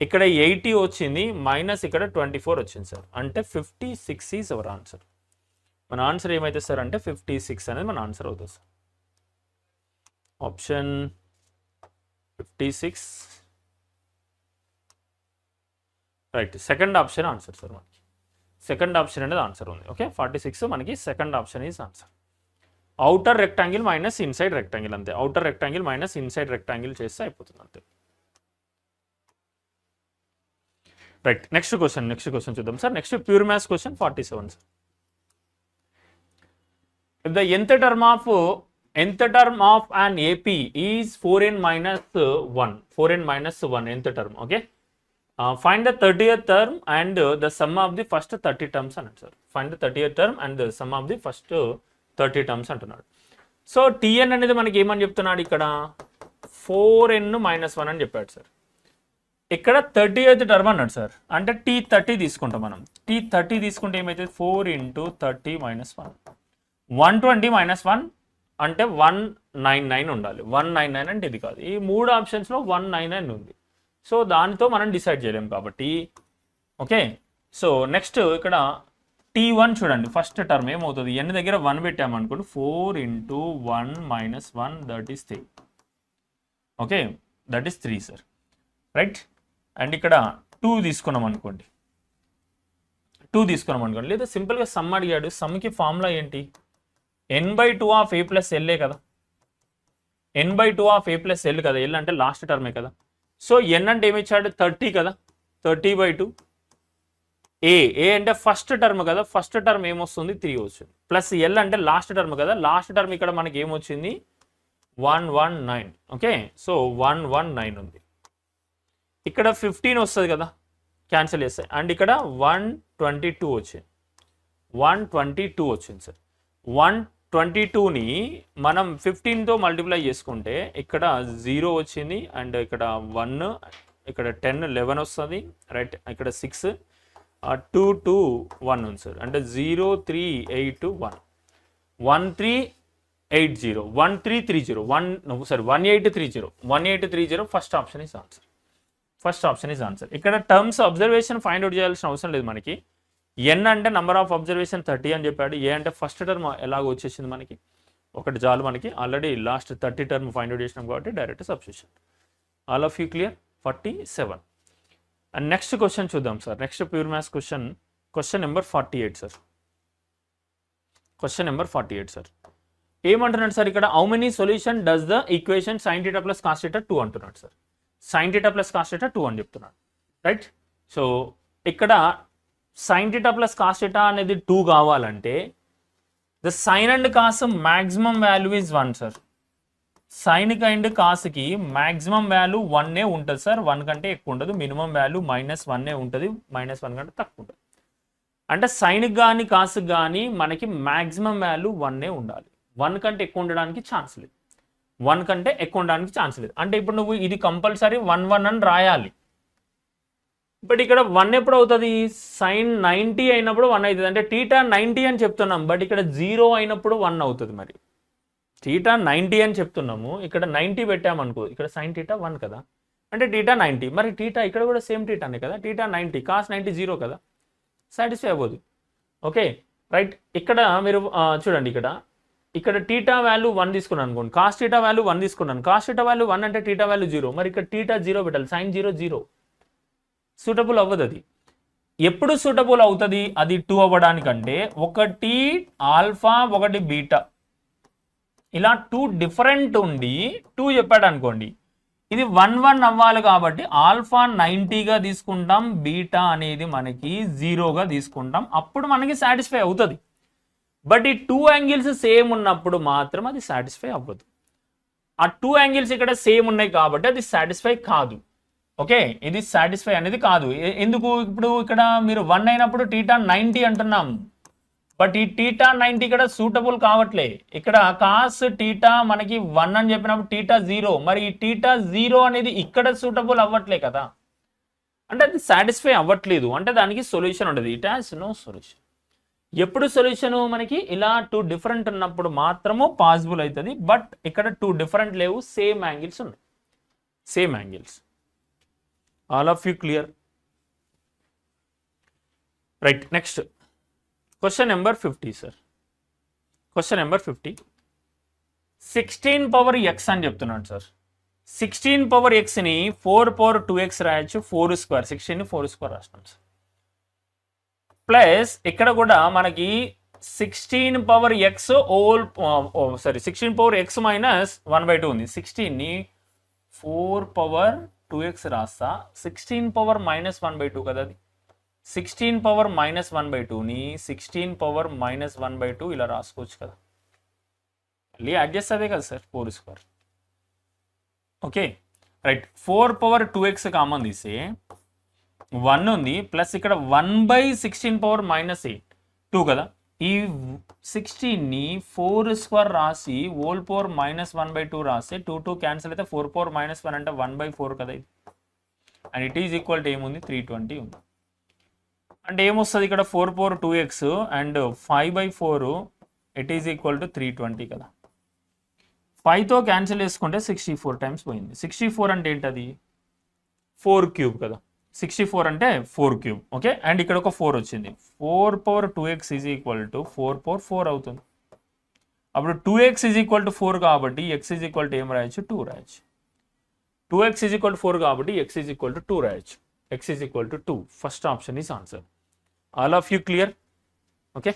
ఇక్కడ 80 వచ్చింది మైనస్ ఇక్కడ 24 వచ్చింది సార్. అంటే 56 ఈజ్ అవర్ ఆన్సర్. మన ఆన్సర్ ఏమైతే సార్ అంటే 56 అనేది మన ఆన్సర్ అవుతుంది sir. Option 56 right. Second option answer sir. మనకి సెకండ్ ఆప్షన్ అనేది ఆన్సర్ ఉంది. ఓకే 46 మనకి second option is answer. Outer rectangle minus inside rectangle అంతే. Outer rectangle minus inside rectangle చేస్తే అయిపోతుంది అంతే. రైట్ నెక్స్ట్ క్వశ్చన్ చూద్దాం sir. Next pure maths question 47 sir. If the nth term of an AP is 4n minus 1, 4n minus 1 nth term, okay? Find the 30th term and the sum of the first 30 terms అన్నాడు sir. Find the 30th term and the sum of the first 30 terms అంటున్నాడు. So tn అనేది మనకి ఏమని చెప్తున్నాడు ఇక్కడ 4n minus 1 అని చెప్పాడు sir. ఇక్కడ 30th టర్మ్ అన్నాడు సార్. అంటే T30 తీసుకుంటాం మనం. T30 తీసుకుంటే ఏమైతే 4 ఇంటూ 30 మైనస్ 1, 120 మైనస్ 1 అంటే 199 ఉండాలి. 199 అంటే ఇది కాదు. ఈ 3 ఆప్షన్స్లో 199 ఉంది. సో దానితో మనం డిసైడ్ చేయలేం కాబట్టి ఓకే. సో నెక్స్ట్ ఇక్కడ T1 చూడండి ఫస్ట్ టర్మ్ ఏమవుతుంది n దగ్గర 1 పెట్టామనుకోండి 4 into 1 minus 1 that is 3. Okay that is 3 sir right. And ఇక్కడ 2 తీసుకున్నాం అనుకోండి లేదా సింపుల్గా సమ్ అడిగాడు. సమ్కి ఫార్ములా ఏంటి n/2 of a plus LA కదా. n/2 of a plus L కదా. ఎల్ అంటే లాస్ట్ టర్మే కదా. సో n అంటే ఏమి ఇచ్చాడు 30 కదా. 30/2 ఏ అంటే ఫస్ట్ టర్మ్ కదా. ఫస్ట్ టర్మ్ ఏమొస్తుంది 3 వస్తుంది. ప్లస్ ఎల్ అంటే లాస్ట్ టర్మ్ కదా. లాస్ట్ టర్మ్ ఇక్కడ మనకి ఏమొచ్చింది 119. ఓకే సో 119 ఉంది. ఇక్కడ 15 వస్తుంది కదా క్యాన్సిల్ చేస్తే. అండ్ ఇక్కడ 122 వచ్చింది. 122 వచ్చింది సార్. 122ని మనం 15తో మల్టిప్లై చేసుకుంటే ఇక్కడ 0 వచ్చింది. అండ్ ఇక్కడ 1 ఇక్కడ 10 11 వస్తుంది రైట్. ఇక్కడ 6 2 2 1 ఉంది సార్. అంటే 0381 1380 1330 1830 ఫస్ట్ ఆప్షన్ ఇస్ ఆన్సర్. ఇక్కడ టర్మ్స్ అబ్జర్వేషన్ ఫైండ్ అవుట్ చేయాల్సిన అవసరం లేదు మనకి. ఎన్ అంటే నంబర్ ఆఫ్ అబ్జర్వేషన్ 30 అని చెప్పాడు. ఏ అంటే ఫస్ట్ టర్మ్ ఎలాగో వచ్చేసింది మనకి ఒకటి చాలు మనకి. Already last 30 term find out చేసినాం కాబట్టి direct substitution. All of you clear. 47 and next question చూద్దాం sir. Next pure maths question number 48 sir. Question number 48 sir. ఏమంటున్నాడు సార్ ఇక్కడ, how many solution does the equation sin θ plus cos θ 2 అంటున్నాడు sir. sin θ plus cos θ 2 అని చెప్తున్నాడు, right. So ఇక్కడ sin θ plus cos θ అనేది 2 కావాలంటే the sine and cos maximum value is 1 sir. సైన్కి and కాస్కి మ్యాక్సిమం వాల్యూ 1 ఉంటుంది సార్, 1 కంటే ఎక్కువ ఉండదు. మినిమం వాల్యూ -1 ఉంటుంది, -1 కంటే తక్కువ ఉంటుంది. అంటే సైన్కి కానీ కాస్కి కానీ మనకి మ్యాక్సిమం వాల్యూ 1 ఉండాలి. 1 కంటే ఎక్కువ ఉండడానికి ఛాన్స్ లేదు. 1 కంటే ఎక్కువ ఉండడానికి ఛాన్స్ లేదు. అంటే ఇప్పుడు నువ్వు ఇది కంపల్సరీ 1 అని రాయాలి. బట్ ఇక్కడ 1 ఎప్పుడు అవుతుంది, sin 90 అయినప్పుడు 1 అవుతుంది. అంటే θ 90 అని చెప్తున్నాం, బట్ ఇక్కడ 0 అయినప్పుడు 1 అవుతుంది. మరి θ 90 అని చెప్తున్నాము, ఇక్కడ 90 పెట్టామనుకో, ఇక్కడ sin θ 1 కదా, అంటే θ 90. మరి θ ఇక్కడ కూడా సేమ్ θనే కదా, θ 90, cos 90 0 కదా, సాటిస్ఫై అవ్వదు. Okay right. ఇక్కడ మీరు చూడండి, ఇక్కడ θ వాల్యూ 1 తీసుకున్నాను అనుకోండి, cos θ వాల్యూ 1 తీసుకున్నాను, cos θ వాల్యూ 1 అంటే θ వాల్యూ 0. మరి ఇక్కడ θ 0 పెట్టాలి, sin 0 0, సూటబుల్ అవ్వదు. అది ఎప్పుడు సూటబుల్ అవుతుంది అది 2 అవ్వడానికంటే, ఒకటి ఆల్ఫా ఒకటి బీటా, ఇలా 2 డిఫరెంట్ ఉండి 2 చెప్పాడు అనుకోండి, ఇది 1 1 అవ్వాలి. కాబట్టి ఆల్ఫా 90గా తీసుకుంటాం, బీటా అనేది మనకి 0గా తీసుకుంటాం, అప్పుడు మనకి సాటిస్ఫై అవుతుంది. బట్ ఈ 2 యాంగిల్స్ సేమ్ ఉన్నప్పుడు మాత్రం అది సాటిస్ఫై అవ్వదు. ఆ 2 యాంగిల్స్ ఇక్కడ సేమ్ ఉన్నాయి కాబట్టి అది సాటిస్ఫై కాదు. ఓకే, ఇది సాటిస్ఫై అనేది కాదు. ఎందుకు, ఇప్పుడు ఇక్కడ మీరు 1 అయినప్పుడు θ 90 అంటున్నాం, బట్ ఈ θ 90 ఇక్కడ సూటబుల్ కావట్లే. ఇక్కడ కాస్ θ మనకి 1 అని చెప్పినప్పుడు θ 0, మరి ఈ θ 0 అనేది ఇక్కడ సూటబుల్ అవ్వట్లే కదా, అంటే అది సాటిస్ఫై అవ్వట్లేదు. అంటే దానికి సొల్యూషన్ ఉండదు. It has no solution. ఎప్పుడు సొల్యూషన్ మనకి ఇలా 2 డిఫరెంట్ ఉన్నప్పుడు మాత్రము పాసిబుల్ అవుతుంది. బట్ ఇక్కడ 2 డిఫరెంట్ లేవు, సేమ్ యాంగిల్స్ ఉన్నాయి, same angles. All of you clear, right. Next question number 50 sir. Question number 50, 16 power x అని చెప్తున్నాడు సార్. 16 పవర్ xని 4 పవర్ 2x రాయొచ్చు, 4 స్క్వేర్, 16ని 4 స్క్వేర్ రాస్తున్నాం సార్. ప్లస్ ఇక్కడ కూడా మనకి 16 power x whole 16 power x minus 1/2 ఉంది. 16ని 4 పవర్ 2x రాస్తా, 16 పవర్ -1/2 కదా అది. 16 పవర్ -1/2ని 16 పవర్ -1/2 ఇలా రాసుకోవచ్చు కదా, మళ్ళీ యాడ్ చేస్తే అదే కదా sir 4 square. Okay right. 4 power 2x common తీస్తే 1 ఉంది, ప్లస్ ఇక్కడ 1/16 పవర్ -8 2 కదా. ఈ 16ని 4 స్క్వేర్ రాసి హోల్ పవర్ -1/2 రాస్తే 2 2 క్యాన్సిల్ అయితే 4 పవర్ -1 అంటే 1/4 కదా ఇది. And it is equal to ఏముంది, 320 ఉంది. అంటే ఏమొస్తుంది ఇక్కడ 4 power 2x and 5/4 it is equal to 320 కదా. 5తో క్యాన్సిల్ చేసుకుంటే 64 టైమ్స్ పోయింది. 64 అంటే ఏంటది, 4 క్యూబ్ కదా. 64 అంటే 4 క్యూబ్. ఓకే, అండ్ ఇక్కడ ఒక 4 వచ్చింది. 4 power 2x is equal to 4 power 4 అవుతుంది. అప్పుడు 2x ఈజ్ ఈక్వల్ టు 4 కాబట్టి x ఈజ్ ఈక్వల్ టు ఏం రాయొచ్చు, 2 రాయొచ్చు. 2x ఈజ్ ఈక్వల్ టు 4 కాబట్టి x ఈజ్ ఈక్వల్ టు 2 రాయొచ్చు. x is equal to 2. First option is answer. All of you clear? Okay.